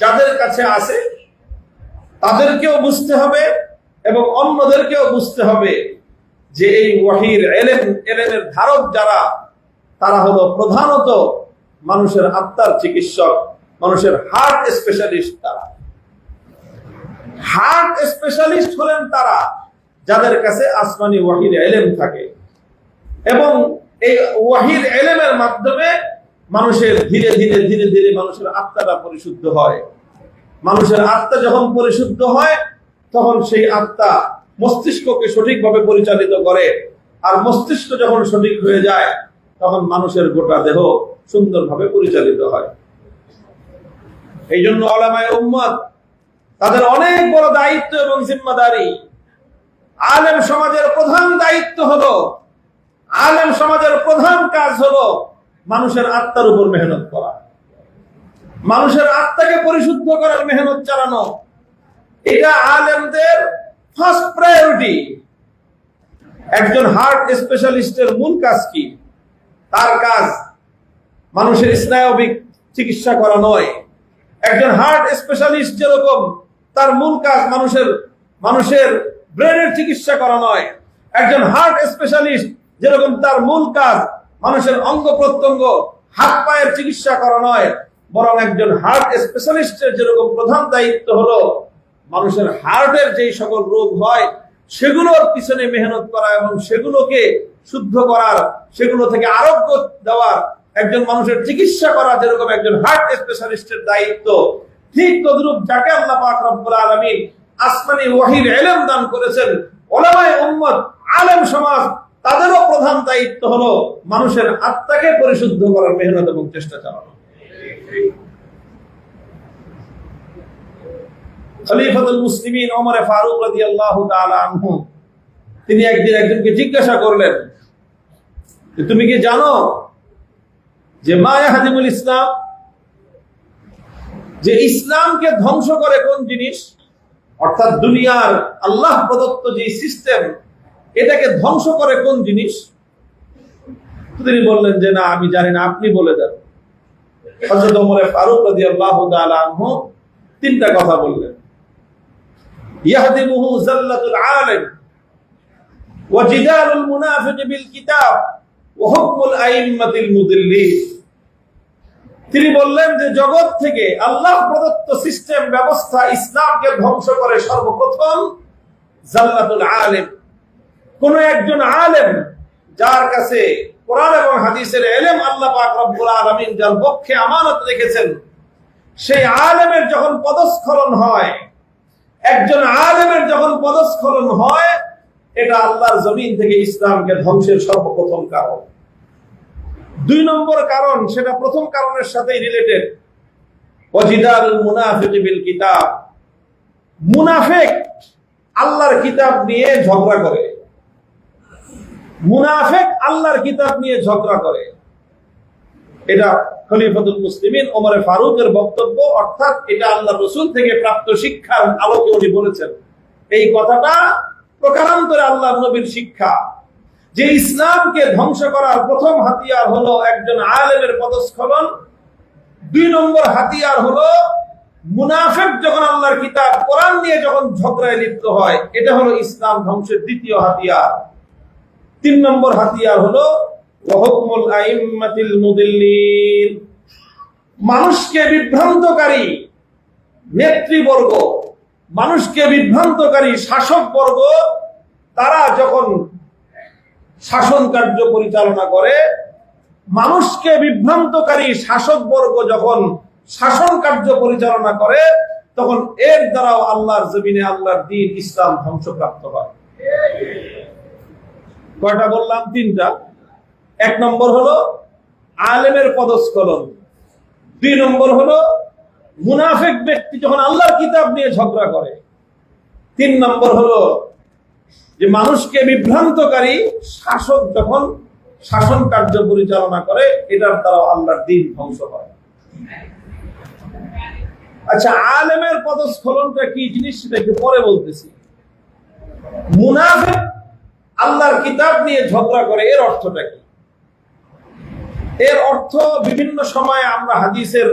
যাদের কাছে আছে তাদেরকেও বুঝতে হবে এবং অন্যদেরকেও বুঝতে হবে যে এই ওয়াহির ইলমের ধারক যারা, তারা হলো প্রধানত মানুষের আত্মার চিকিৎসক, মানুষের হার্ট স্পেশালিস্ট। তারা হার্ট স্পেশালিস্ট হলেন তারা যাদের কাছে আসমানি ওয়াহির ইলম থাকে। এবং এই ওয়াহির ইলমের মাধ্যমে মানুষের ধীরে ধীরে ধীরে ধীরে মানুষের আত্মাটা পরিশুদ্ধ হয়। মানুষের আত্মা যখন পরিশুদ্ধ হয়, তখন সেই আত্মা মস্তিষ্ককে সঠিকভাবে পরিচালিত করে। আর মস্তিষ্ক যখন সঠিক হয়ে যায়, তখন মানুষের গোটা দেহ সুন্দরভাবে পরিচালিত হয়। এই জন্য উলামায়ে উম্মত তাদের অনেক বড় দায়িত্ব এবং জিম্মাদারি। আলেম সমাজের প্রধান দায়িত্ব হলো, আলেম সমাজের প্রধান কাজ হলো মানুষের আত্মার উপর মেহনত করা, মানুষের আত্মাকে পরিশুদ্ধ করার মেহনত চালানো। এটা আলেমদের ফার্স্ট প্রায়োরিটি। একজন হার্ট স্পেশালিস্টের মূল কাজ কি? তার কাজ মানুষের স্নায়বিক চিকিৎসা করা নয়। একজন হার্ট স্পেশালিস্ট যেরকম তার মূল কাজ মানুষের ব্রেনের চিকিৎসা করা নয়। একজন হার্ট স্পেশালিস্ট যেরকম তার মূল কাজ মানুষের অঙ্গ প্রত্যঙ্গ, হাত পায়ের চিকিৎসা করা নয়, বরং একজন হার্ট স্পেশালিস্টের যেরকম প্রধান দায়িত্ব হলো মানুষের হার্টের যেই সকল রোগ হয় সেগুলোর পিছনে মেহনত করা এবং সেগুলোকে শুদ্ধ করার, সেগুলো থেকে আরোগ্য দেওয়ার, একজন মানুষের চিকিৎসা করা যেরকম একজন হার্ট স্পেশালিস্টের দায়িত্ব, ঠিক তদ্রূপ যাকে আল্লাহ পাক রব্বুল আলামিন আসমানি ওয়াহির ইলম দান করেছেন, উলামায়ে উম্মত, আলেম সমাজ, তাদেরও প্রধান দায়িত্ব হলো মানুষের আত্মাকে পরিশুদ্ধ করার মেহনত এবং চেষ্টা চালানো। খলিফাতুল মুসলিমিন ওমর ফারুক রাদিয়াল্লাহু তাআলা আনহু তিনি একদিন একজনকে জিজ্ঞাসা করলেন, তুমি কি জানো যে মা ইয়াহদিমুল ইসলাম, যে ইসলামকে ধ্বংস করে কোন জিনিস, অর্থাৎ দুনিয়ার আল্লাহ প্রদত্ত যে সিস্টেম এটাকে ধ্বংস করে কোন জিনিস? তিনি বললেন যে না, আমি জানি না, আপনি বলে দেন। হযরত ওমর ফারুক রাদিয়াল্লাহু তাআলা আনহু তিনটা কথা বললেন। ইয়াহদিমুহু যাল্লাতুল আলিম ওয়া জিদালুল মুনাফিক বিল কিতাব ওয়া হুকমুল আইম্মাতিল মুদিল্লিন। তিনি বললেন যে জগৎ থেকে আল্লাহ প্রদত্ত সিস্টেম ব্যবস্থা ইসলামকে ধ্বংস করে সর্বপ্রথম জাল্লাতুল আলিম, কোন একজন আলেম যার কাছে কোরআন এবং হাদিসের ইলম আল্লাহ পাক রব্বুল আলামিন যার পক্ষে আমানত রেখেছেন, সেই আলেমের যখন পদস্খলন হয়, একজন আলেমের যখন পদস্খলন হয়, এটা আল্লাহর জমিন থেকে ইসলামকে ধ্বংসের সর্বপ্রথম কারণ। দুই নম্বর কারণ, সেটা প্রথম কারণের সাথেই রিলেটেড, ওয়াজিদালুল মুনাফিক বিল কিতাব। মুনাফিক আল্লাহর কিতাব নিয়ে ঝগড়া করে, মুনাফিক আল্লাহর কিতাব নিয়ে ঝগড়া করে। এটা খলিফাতুল মুসলিমিন ওমর ফারুকের বক্তব্য, অর্থাৎ এটা আল্লাহর রাসূল থেকে প্রাপ্ত শিক্ষার আলোকে উনি বলেছেন। এই কথাটা প্রকারান্তরে আল্লাহর নবীর শিক্ষা যে ইসলামকে ধ্বংস করার প্রথম হাতিয়ার হলো একজন আলেমের পদস্খলন, দুই নম্বর হাতিয়ার হলো মুনাফিক যখন আল্লাহর কিতাব কোরআন নিয়ে যখন ঝগড়ায় লিপ্ত হয়, এটা হলো ইসলাম ধ্বংসের দ্বিতীয় হাতিয়ার। তিন নম্বর হাতিয়ার হলো হুকমুল আইম্মাতিল মুদিল্লিন। মানুষকে বিভ্রান্তকারী নেতৃবর্গ, মানুষকে বিভ্রান্তকারী শাসকবর্গ, তারা যখন শাসন কার্য পরিচালনা করে, মানুষকে বিভ্রান্তকারী শাসকবর্গ যখন শাসন কার্য পরিচালনা করে, তখন এর দ্বারাও আল্লাহর জমিনে আল্লাহর দ্বীন ইসলাম ধ্বংসপ্রাপ্ত হয়। কয়টা বললাম? তিনটা। এক নম্বর হলো আলেমের পদস্খলন, দুই নম্বর হলো মুনাফিক ব্যক্তি যখন আল্লাহর কিতাব নিয়ে ঝগড়া করে, তিন নম্বর হলো যে মানুষকে বিভ্রান্তকারী শাসক যখন শাসন কার্য পরিচালনা করে, এটার দ্বারা আল্লাহর দ্বীন ধ্বংস হয়। আচ্ছা, আলেমের পদস্খলনটা কি জিনিস সেটা একটু পরে বলতেছি। মুনাফিক আল্লাহর কিতাব নিয়ে ঝগড়া করে, এর অর্থটা কি? এর অর্থ বিভিন্ন সময়ে আমরা হাদিসের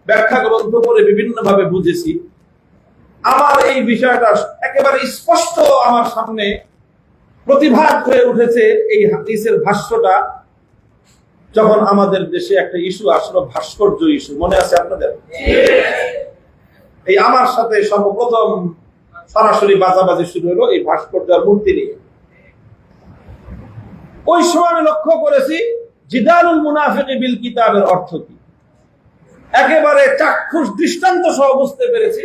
ব্যাখ্যা গ্রন্থ পড়ে বিভিন্ন ভাবে বুঝেছি। আমার এই বিষয়টা একেবারে স্পষ্ট আমার সামনে প্রতিভাত হয়ে উঠেছে এই হাদিসের ভাষ্যটা, যখন আমাদের দেশে একটা ইস্যু আসলো, ভাস্কর্য ইস্যু, মনে আছে আপনাদের? এই আমার সাথে সর্বপ্রথম সরাসরি বাজাবাজি শুরু হলো এই ভাস্কর্য আর মূর্তি নিয়ে। ওই সময় আমি লক্ষ্য করেছি জিদালুল মুনাফিক বিল কিতাবের অর্থ কি, একেবারে চাক্ষুষ দৃষ্টান্ত সহ বুঝতে পেরেছি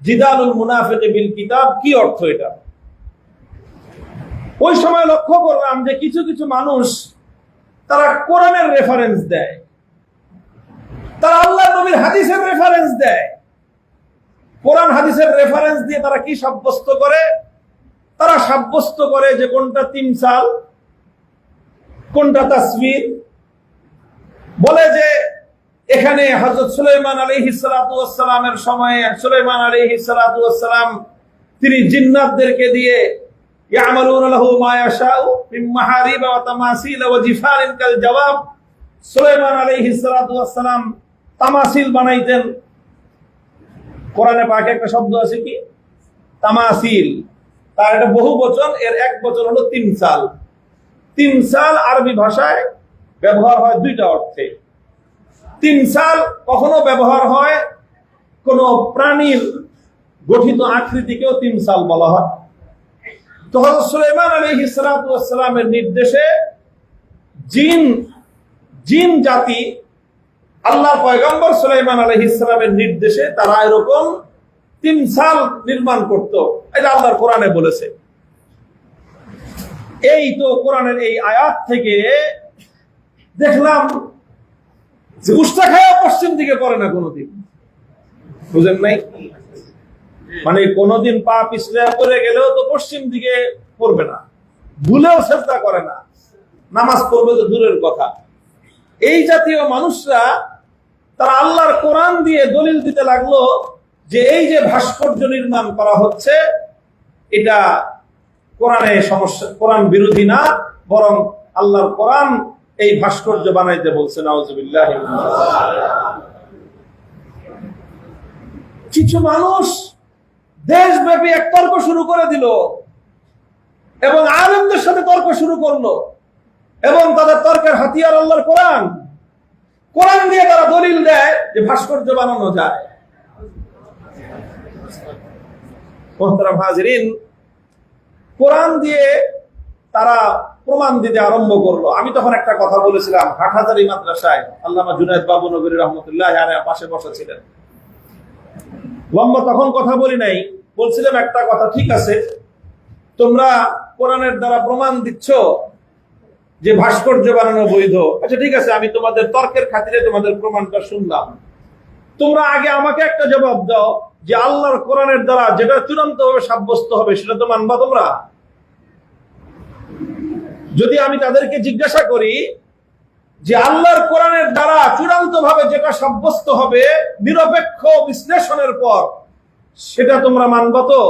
জিদালুল মুনাফিক বিল কিতাব কি অর্থ। এটা ওই সময় লক্ষ্য করলাম যে কিছু কিছু মানুষ তারা কোরআনের রেফারেন্স দেয়, তারা আল্লাহর নবীর হাদিসের রেফারেন্স দেয়। কোরআন হাদিসের রেফারেন্স দিয়ে তারা কি সাব্যস্ত করে? তারা সাব্যস্ত করে যে কোনটা তিমসাল, কোনটা তাসবির। বলে যে এখানে হযরত সুলাইমান আলাইহিস সালাতু ওয়াস সালামের সময়ে সুলাইমান আলাইহিস সালাতু ওয়াস সালাম তিনি জিন্নাতদেরকে দিয়ে ইয়ামালুনা লাহু মা ইয়াশাউ মিন মাহারিব ওয়া তামাসিল ওয়া জিফারিন কাল জওয়াব, সুলাইমান আলাইহিস সালাতু ওয়াস সালাম তামাসিল বানাইতেন। কোরআনে পাকে একটা শব্দ আছে কি? তামাসিল। তার একটা বহু বচন, এর এক বচন হলো তিমসাল। তিমসাল আরবি ভাষায় ব্যবহার হয় দুইটা অর্থে। তিমসাল কখনো ব্যবহার হয় কোন প্রাণীর গঠিত আকৃতিকেও তিমসাল বলা হয়। তো হযরত সুলাইমান আলাইহিস সালাতু ওয়াস সালামের নির্দেশে জিন জাতি আল্লাহর পয়গম্বর সুলাইমান আলাইহিস সালামের নির্দেশে তারা এরকম তিমসাল নির্মাণ করত। এটা আল্লাহর কোরআনে বলেছে। এই তো কোরআনের এই আয়াত থেকে দেখলাম যে উষ্টা খায়া পশ্চিম দিকে করে না কোনোদিন, বুঝেন নাই? মানে কোনোদিন পা পিছলে পড়ে গেলেও তো পশ্চিম দিকে পড়বে না, ভুলেও চেষ্টা করে না, নামাজ পড়বে তো দূরের কথা। এই জাতীয় মানুষরা তারা আল্লাহর কোরআন দিয়ে দলিল দিতে লাগলো যে এই যে ভাস্কর্য নির্মাণ করা হচ্ছে এটা কোরআনে সমস্যা, কোরআন বিরোধী না, বরং আল্লাহর কোরআন এই ভাস্কর্য বানাইতে বলছে। নাউজুবিল্লাহ। কিছু মানুষ দেশব্যাপী এক তর্ক শুরু করে দিল এবং আলেমদের সাথে তর্ক শুরু করলো, এবং তাদের তর্কের হাতিয়ার আল্লাহর কোরআন। কোরআন দিয়ে তারা দলিল দেয় যে ভাস্কর্য বানানো যায়। মোহতারাম হাজিরিন, কোরআন দিয়ে তারা প্রমাণ দিতে আরম্ভ করলো। আমি তখন একটা কথা বলেছিলাম, হাটহাজারী মাদ্রাসায় আল্লামা জুনায়েদ বাবু নগরী রহমতুল্লাহ আলাইহি পাশে বসা ছিলেন। লম্বা তখন কথা বলি নাই, বলছিলাম একটা কথা, ঠিক আছে তোমরা কোরআনের দ্বারা প্রমাণ দিচ্ছ যে ভাস্কর্য বানানো বৈধ, আচ্ছা ঠিক আছে, আমি তোমাদের তর্কের খাতিরে তোমাদের প্রমাণটা শুনলাম। তোমরা আগে আমাকে একটা জবাব দাও যে আল্লাহর কোরআনের দ্বারা যেটা চূড়ান্ত ভাবে সাব্যস্ত হবে সেটা তো মানবা তোমরা? যদি আমি তাদেরকে জিজ্ঞাসা করি যে আল্লাহর কোরআনের দ্বারা চূড়ান্ত ভাবে যেটা সাব্যস্ত হবে নিরপেক্ষ বিশ্লেষণের পর, সেটা তোমরা মানবা তো?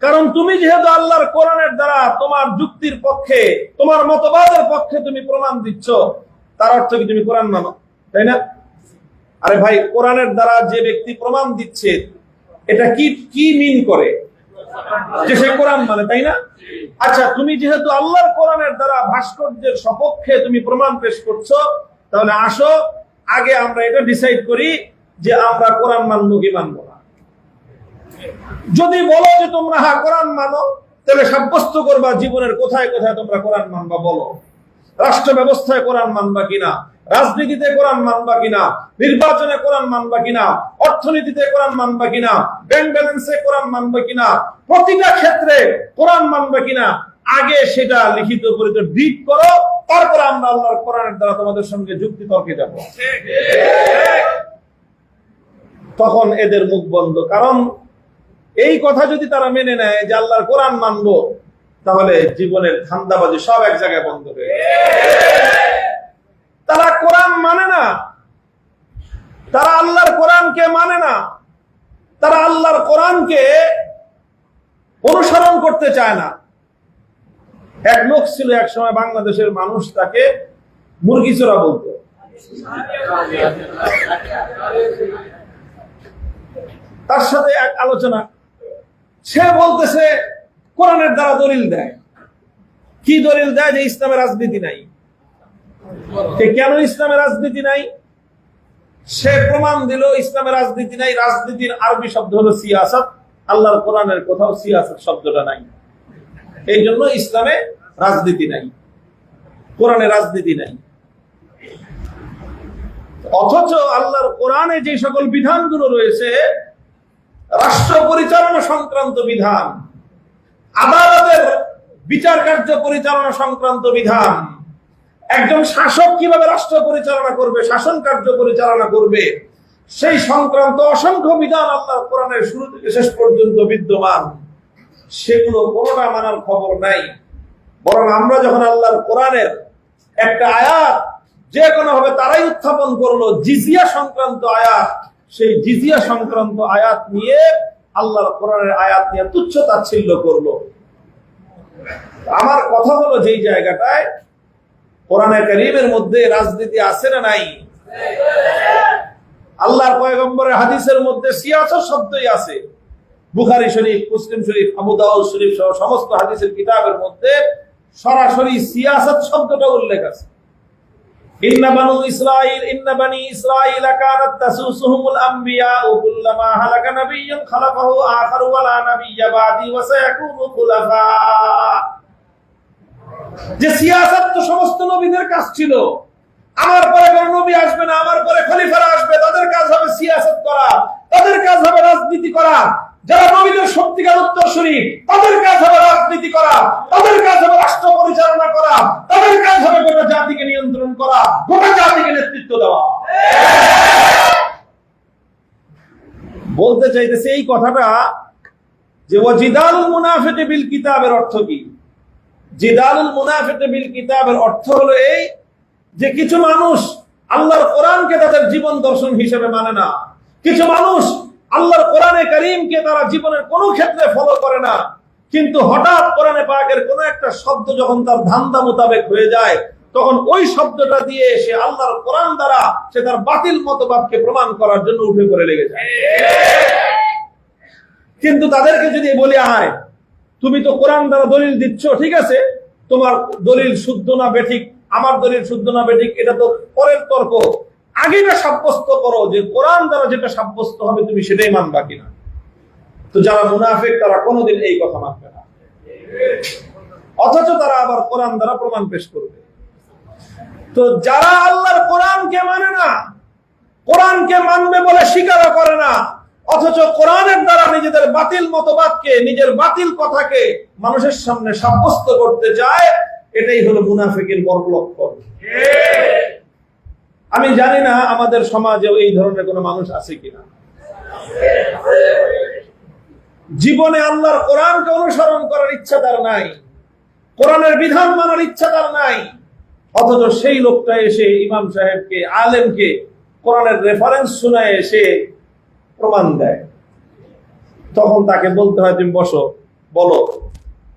কারণ তুমি যেহেতু আল্লাহর কোরআনের দ্বারা তোমার যুক্তির পক্ষে, তোমার মতবাদের পক্ষে তুমি প্রমাণ দিচ্ছ, তার অর্থ কি তুমি কোরআন মানো, তাই না? আরে ভাই, কোরআনের দ্বারা যে ব্যক্তি প্রমাণ দিচ্ছে এটা কি মিন করে যে সে কোরআন মানে, তাই না? আচ্ছা, তুমি যেহেতু আল্লাহর কোরআনের দ্বারা ভাস্কর্যের সপক্ষে তুমি প্রমাণ পেশ করছো, তাহলে আসো আগে আমরা এটা ডিসাইড করি যে আমরা কোরআন মানবো কি মানবো না। যদি বলো যে তোমরা হ্যাঁ কোরআন মানো, তাহলে সাব্যস্ত করবা জীবনের কোথায় কোথায় তোমরা কোরআন মানবা। বলো, রাষ্ট্র ব্যবস্থায় কোরআন মানবা কিনা, রাজনীতিতে কোরআন মানবা কিনা, নির্বাচনে কোরআন মানবা কিনা, অর্থনীতিতে কোরআন মানবা কিনা, ব্যাংক ব্যালেন্সে কোরআন মানবা কিনা, প্রতিটা ক্ষেত্রে কোরআন মানবা কিনা, আগে সেটা লিখিত করে ডিট করো, তারপর আমরা আল্লাহর কোরআনের দ্বারা তোমাদের সঙ্গে যুক্তি তর্কে যাব। তখন এদের মুখ বন্ধ। কারণ এই কথা যদি তারা মেনে নেয় যে আল্লাহর কোরআন মানবো, তাহলে জীবনের ধান্দাবাজি সব এক জায়গায় বন্ধ হয়ে যাবে। তারা কোরআন মানে না, তারা আল্লাহর কোরআনকে মানে না, তারা আল্লাহর কোরআনকে অনুসরণ করতে চায় না। এক লোক ছিল এক সময় বাংলাদেশের মানুষ, তাকে মুরগি চোরা বলতো। তার সাথে এক আলোচনা, সে বলতেছে কোরআনের দ্বারা দলিল দেয়। কি দলিল দেয়? যে ইসলামের রাজনীতি নাই। কেন ইসলামের রাজনীতি নাই? সে প্রমাণ দিল ইসলামের রাজনীতি নাই। রাজনীতির আরবি শব্দ হলো সিয়াসাত, আল্লাহর কোরআনের কোথাও সিয়াসাত শব্দটা নাই, এই জন্য ইসলামে রাজনীতি নাই, কোরআনে রাজনীতি নাই। অথচ আল্লাহর কোরআনে যে সকল বিধানগুলো রয়েছে, রাষ্ট্র পরিচালনা সংক্রান্ত বিধান, আদালতের বিচার কার্য পরিচালনা সংক্রান্ত বিধান, একজন শাসক কিভাবে রাষ্ট্র পরিচালনা করবে, শাসন কার্য পরিচালনা করবে, সেই সংক্রান্ত অসংখ্য বিধান আল্লাহর কোরআনের শুরু থেকে শেষ পর্যন্ত বিদ্যমান। সেগুলো কোনোটা মানার খবর নাই। বরং আমরা যখন আল্লাহর কোরআনের একটা আয়াত যে কোনো ভাবে তারাই উত্থাপন করলো, জিজিয়া সংক্রান্ত আয়াত, সেই জিজিয়া সংক্রান্ত আয়াত নিয়ে আল্লাহর কোরআনের আয়াত নিয়ে তুচ্ছ তাচ্ছিল্য করলো। আমার কথা হলো, যেই জায়গাটায় কোরআনে কারীমের মধ্যে রাজনীতি আছে না নাই? আল্লাহর পয়গম্বরের হাদিসের মধ্যে সিয়াসত শব্দই আছে। বুখারী শরীফ, মুসলিম শরীফ, আবু দাউদ শরীফ সহ সমস্ত হাদিসের কিতাবের মধ্যে সরাসরি সিয়াসত শব্দটা উল্লেখ আছে। ইন্না বানি ইসরাঈল কানাত তাসুসুহুমুল আম্বিয়া কুল্লামা হালাকা নাবিয়্যুন খালাকাহু আখারু ওয়া লা নাবিয়্যা বাদি ওয়া সায়াকুনু খুলাফা। যে সিয়াসত তো সমস্ত নবীদের কাজ ছিল, আমার পরে কোন নবী আসবে না, আমার পরে খলিফারা আসবে, তাদের কাজ হবে সিয়াসত করা, তাদের কাজ হবে রাজনীতি করা। যারা নবীদের সত্যিকার উত্তরসূরি, তাদের কাজ হবে রাজনীতি করা, তাদের কাজ হবে রাষ্ট্র পরিচালনা করা, তাদের কাজ হবে গোটা জাতিকে নিয়ন্ত্রণ করা, গোটা জাতিকে নেতৃত্ব দেওয়া। বলতে চাইতেছে এই কথাটা যে ওয়াজিদালুল মুনাফিকি বিল কিতাবের অর্থ কি? জিদালুল মুনাফিকি বিল কিতাবের অর্থ হলো এই যে কিছু মানুষ আল্লাহর কোরআনকে তাদের জীবন দর্শন হিসেবে মানে না, কিছু মানুষ আল্লাহর কোরআনে কারীমকে তারা জীবনের কোনো ক্ষেত্রে ফলো করে না, কিন্তু হঠাৎ কোরআনে পাকের কোনো একটা শব্দ যখন তার ধান্দা মোতাবেক হয়ে যায়, তখন ওই শব্দটা দিয়ে সে আল্লাহর কোরআন দ্বারা সে তার বাতিল মতবাদকে প্রমাণ করার জন্য উঠে পড়ে লেগে যায়। কিন্তু তাদেরকে যদি বলি, আয় তুমি তো কোরআন দ্বারা দলিল দিচ্ছ, ঠিক আছে, তোমার দলিল শুদ্ধ না বেঠিক, আমার দলিল শুদ্ধ না বেঠিক, এটা তো পরের তর্ক, আগে না সাব্যস্ত করো যে কোরআন দ্বারা যেটা সাব্যস্ত হবে তুমি সেটাই মানবা কিনা। তো যারা মুনাফিক তারা কোনোদিন এই কথা মানবে না, অথচ তারা আবার কোরআন দ্বারা প্রমাণ পেশ করবে। তো যারা আল্লাহর কোরআনকে মানে না, কোরআনকে মানবে বলে স্বীকার করে না, অথচ কোরআনের দ্বারা নিজেদের বাতিল মতবাদকে, নিজের বাতিল কথাকে মানুষের সামনে সাব্যস্ত করতে চায়, এটাই হলো মুনাফিকের বড় লক্ষণ। আমি জানি না আমাদের সমাজেও এই ধরনের কোন মানুষ আছে কিনা। জীবনে আল্লাহর কোরআনকে অনুসরণ করার ইচ্ছা তার নাই, কোরআনের বিধান মানার ইচ্ছা তার নাই, অথচ সেই লোকটা এসে ইমাম সাহেবকে, আলেমকে কোরআনের রেফারেন্স শোনায় এসে প্রমাণ দেয়। তখন তাকে বলতে হয়, তুমি বসো, বলো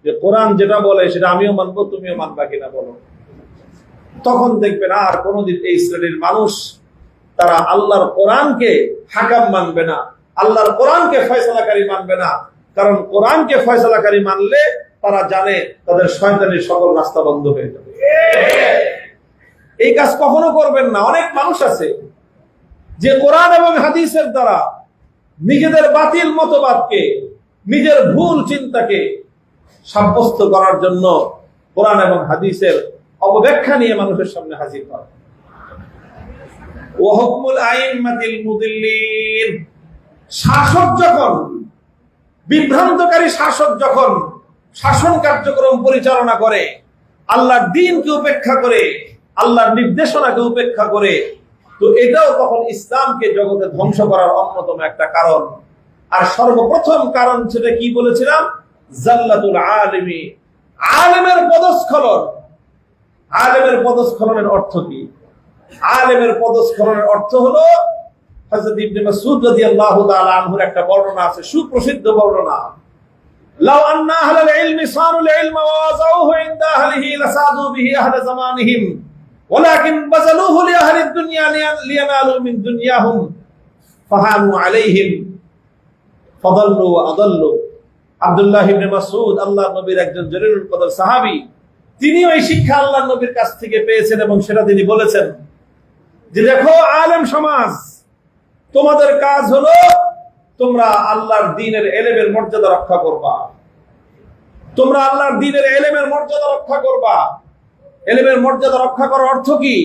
যে কোরআন যেটা বলে সেটা আমিও মানবো, তুমিও মানবা কিনা বলো। তখন দেখবেন আর কোনদিন এই শ্রেণীর মানুষ তারা আল্লাহর কোরআনকে হাকাম মানবে না, আল্লাহর কোরআনকে ফয়সালাকারী মানবে না। কারণ কোরআনকে ফয়সালাকারী মানলে তারা জানে তাদের শয়তানির সকল রাস্তা বন্ধ হয়ে যাবে। এই কাজ কখনো করবেন না। অনেক মানুষ আছে যে কোরআন এবং হাদিসের দ্বারা নিজেদের বাতিল মতবাদকে, নিজের ভুল চিন্তাকে সাব্যস্ত করার জন্য কোরআন এবং হাদিসের অপব্যাখ্যা নিয়ে মানুষের সামনে হাজির হয়। ওয়া হুকমুল আইম্মাতিল মুদিল্লিন, শাসক যখন, বিভ্রান্তকারী শাসক যখন শাসন কার্যক্রম পরিচালনা করে, আল্লাহর দ্বীনকে উপেক্ষা করে, আল্লাহর নির্দেশনাকে উপেক্ষা করে, তো এটাও তখন ইসলামকে জগতে ধ্বংস করার অন্যতম একটা কারণ। আর সর্বপ্রথম কারণ সেটা কি বলেছিলাম? জাল্লাতুল আলিমি, আলেমের পদস্খলন। আলেমের পদস্খলনের অর্থ কি? আলেমের পদস্খলনের অর্থ হলো হযরত ইবনে মাসউদ রাদিয়াল্লাহু তাআলা আনহুর একটা বর্ণনা আছে, সুপ্রসিদ্ধ বর্ণনা। লাউ আন্না আহলাল ইলমি সানুল ইলমা ওয়া ওয়াযাউহু ইনদা আহলিহি লাসাদু বিহি আহলা জামানিহিম ওয়ালাকিন বাযালুহু লি আহলিদ দুনিয়া লিয়ানালু মিন দুনিয়াহুম ফাহানু আলাইহিম ফাদাল্লু ওয়া আদাল্লু। আব্দুল্লাহ ইবনে মাসউদ আল্লাহর নবীর একজন জলিলুল কদর সাহাবী, তিনি ওই শিক্ষা আল্লাহর নবীর কাছ থেকে পেয়েছেন এবং সেটা তিনি বলেছেন যে দেখো আলেম সমাজ, তোমাদের কাজ হলো তোমরা আল্লাহর দ্বীনের ইলমের মর্যাদা রক্ষা করবা, তোমরা আল্লাহর দ্বীনের ইলমের মর্যাদা রক্ষা করবা। ইলমের মর্যাদা রক্ষা করার অর্থ কি?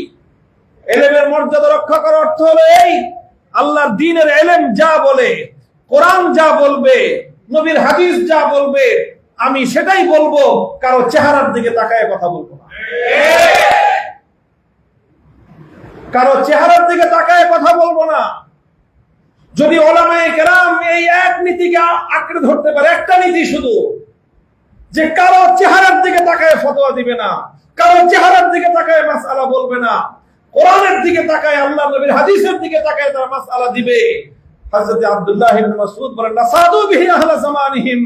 ইলমের মর্যাদা রক্ষা করার অর্থ হলো এই, আল্লাহর দ্বীনের ইলম যা বলে, কোরআন যা বলবে, নবীর হাদিস যা বলবে, আমি সেটাই বলবো, কারো চেহারার দিকে তাকায় কথা বলবো না, কারো চেহারার দিকে তাকায় কথা বলবো না। যদি ওলামায়ে কেরাম এই এক নীতিকে আঁকড়ে ধরতে পারে, একটা নীতি শুধু, যে কারো চেহারার দিকে তাকায় ফতোয়া দিবে না, কারো চেহারার দিকে তাকায় মাসআলা বলবে না, কোরআনের দিকে তাকায়, আল্লাহ নবীর হাদিসের দিকে তাকায় তারা মাসআলা দিবে। হযরত আব্দুল্লাহ ইবনে মাসউদ বলেন, লাসাদু বিহি আহলা জামানিহিম,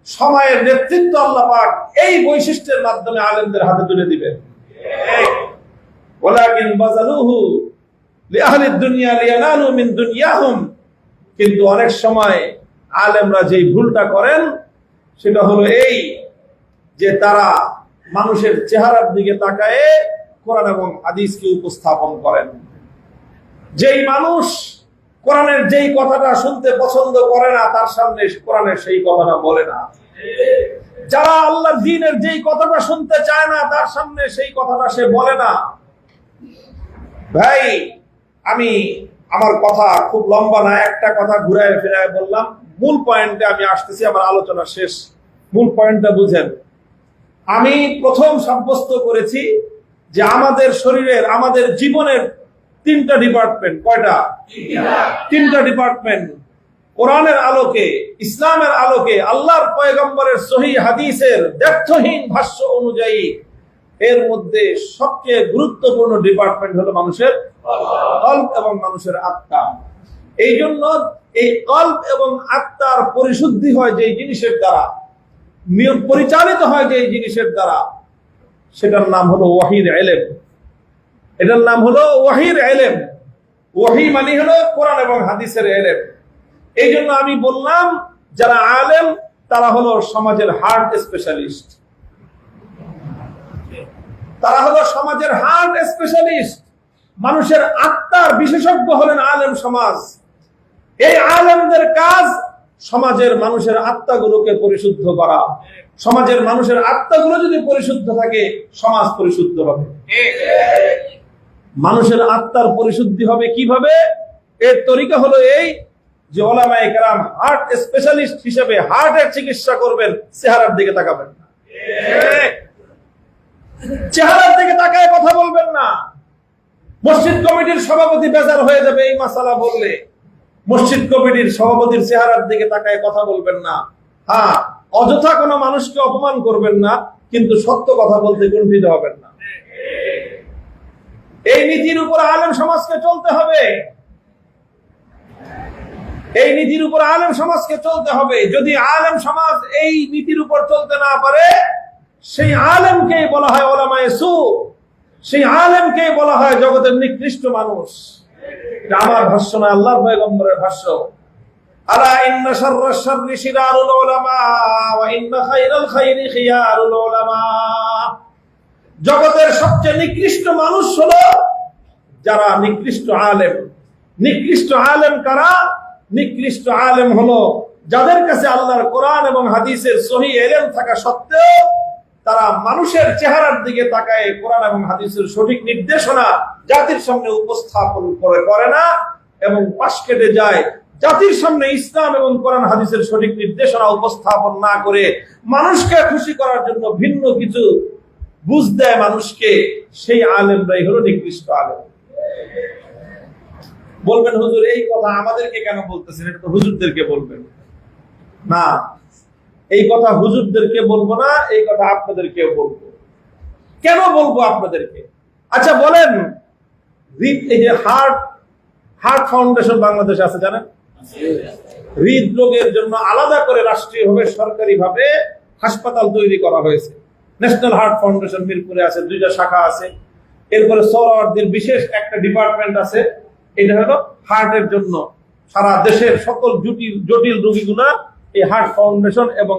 সময়ের নেতৃত্ব আল্লাহ পাক এই বৈশিষ্ট্যের মাধ্যমে আলেমদের হাতে তুলে দিবেন। ওয়ালাকিন বাযালুহু লিআহলিদ দুনিয়া লিয়ানালু মিন দুনিয়াহুম, কিন্তু অনেক সময় আলেমরা যেই ভুলটা করেন সেটা হলো এই যে তারা মানুষের চেহারার দিকে তাকায় কোরআন এবং হাদিসকে উপস্থাপন করেন। যেই মানুষ কোরআনের যেই কথাটা শুনতে পছন্দ করে না, তার সামনে কোরআনের সেই কথাটা বলে না। যারা আল্লাহর দ্বীনের যেই কথাটা শুনতে চায় না, তার সামনে সেই কথাটা সে বলে না। ভাই, আমি আমার কথা খুব লম্বা না, একটা কথা ঘুরায় ফিরায় বললাম। মূল পয়েন্টে আমি আসতেছি, আমার আলোচনা শেষ। মূল পয়েন্টটা বুঝেন। আমি প্রথম সাব্যস্ত করেছি যে আমাদের শরীরের, আমাদের জীবনের তিনটা ডিপার্টমেন্ট। কয়টা? তিনটা ডিপার্টমেন্ট। কোরআনের আলোকে, ইসলামের আলোকে, আল্লাহর পয়গম্বরের সহিহ হাদিসের দ্ব্যর্থহীন ভাষ্য অনুযায়ী এর মধ্যে সবচেয়ে গুরুত্বপূর্ণ ডিপার্টমেন্ট হলো মানুষের কলব এবং মানুষের আত্মা। এই জন্য এই কলব এবং আত্মার পরিশুদ্ধি হয় যে জিনিসের দ্বারা, পরিচালিত হয় যে জিনিসের দ্বারা, সেটার নাম হলো ওয়াহির ইলম। এটার নাম হলো ওয়াহির ইলম। ওয়াহি মানে হলো কোরআন এবং হাদিসের ইলম। এই জন্য আমি বললাম, যারা আলেম তারা হলো সমাজের হার্ট স্পেশালিস্ট। তারা হলো সমাজের হার্ট স্পেশালিস্ট। মানুষের আত্মার বিশেষজ্ঞ হলেন আলেম সমাজ। এই আলেমদের কাজ সমাজের মানুষের আত্মাগুলোকে পরিশুদ্ধ করা। সমাজের মানুষের আত্মাগুলো যদি পরিশুদ্ধ থাকে, সমাজ পরিশুদ্ধ হবে। মানুষের আত্মার পরিশুদ্ধি হবে কিভাবে? এর তরিকা হলো এই যে ওলামায়ে কেরাম হার্ট স্পেশালিস্ট হিসেবে হার্টের চিকিৎসা করবেন, চেহারার দিকে তাকাবেন না। চেহারার দিকে তাকায় কথা বলবেন না। মসজিদ কমিটির সভাপতি বেজার হয়ে যাবে এই মাসালা বললে। মসজিদ কমিটির সভাপতির চেহারার দিকে তাকায় কথা বলবেন না। হ্যাঁ, অযথা কোনো মানুষকে অপমান করবেন না, কিন্তু সত্য কথা বলতে কুণ্ঠিত হবেন না। এই নীতির উপর আলেম সমাজকে চলতে হবে। এই নীতির উপর আলেম সমাজকে চলতে হবে। যদি আলেম সমাজ এই নীতির উপর চলতে না পারে, সেই আলেমকে বলা হয় উলামায়ে সু। সেই আলেমকে বলা হয় জগতের নিকৃষ্ট মানুষ। এটা আমার ভাষ্য না, আল্লাহর পয়গম্বরের ভাষ্য। আলা ইন্না শাররাশ শাররি শিরারুল উলামা ওয়া ইন্না খায়রাল খায়রি খিয়ারুল উলামা। জগতের সবচেয়ে নিকৃষ্ট মানুষ হলো যারা নিকৃষ্ট আলেম। নিকৃষ্ট আলেম কারা? নিকৃষ্ট আলেম হলো যাদের কাছে আল্লাহর কোরআন এবং হাদিসের সহিহ ইলম থাকা সত্ত্বেও তারা মানুষের চেহারার দিকে তাকায় কোরআন এবং হাদিসের সঠিক নির্দেশনা জাতির সামনে উপস্থাপন করে না, এবং পাশ কেটে যায়। জাতির সামনে ইসলাম এবং কোরআন হাদিসের সঠিক নির্দেশনা উপস্থাপন না করে মানুষকে খুশি করার জন্য ভিন্ন কিছু বুঝ দেয় মানুষকে। সেই আলেমরাই হলো নিকৃষ্ট আলেম। বলবেন, হুজুর এই কথা আমাদেরকে কেন বলতেছেন? এটা তো হুজুরদেরকে বলবেন না। এই কথা হুজুরদেরকে বলবো না, এই কথা আপনাদেরকেও বলবো। কেন বলবো আপনাদেরকে? আচ্ছা বলেন, এই যে হার্ট ফাউন্ডেশন বাংলাদেশে আছে জানেন? হৃদরোগের জন্য আলাদা করে রাষ্ট্রীয়ভাবে সরকারিভাবে হাসপাতাল তৈরি করা হয়েছে। ন্যাশনাল হার্ট ফাউন্ডেশন মিরপুরে আছে, 2টা শাখা আছে। এরপরে সোহরাওয়ার্দীর বিশেষ একটা ডিপার্টমেন্ট আছে। এটা হলো হার্টের জন্য সারা দেশের সকল জটিল রোগীগুলা এই হার্ট ফাউন্ডেশন এবং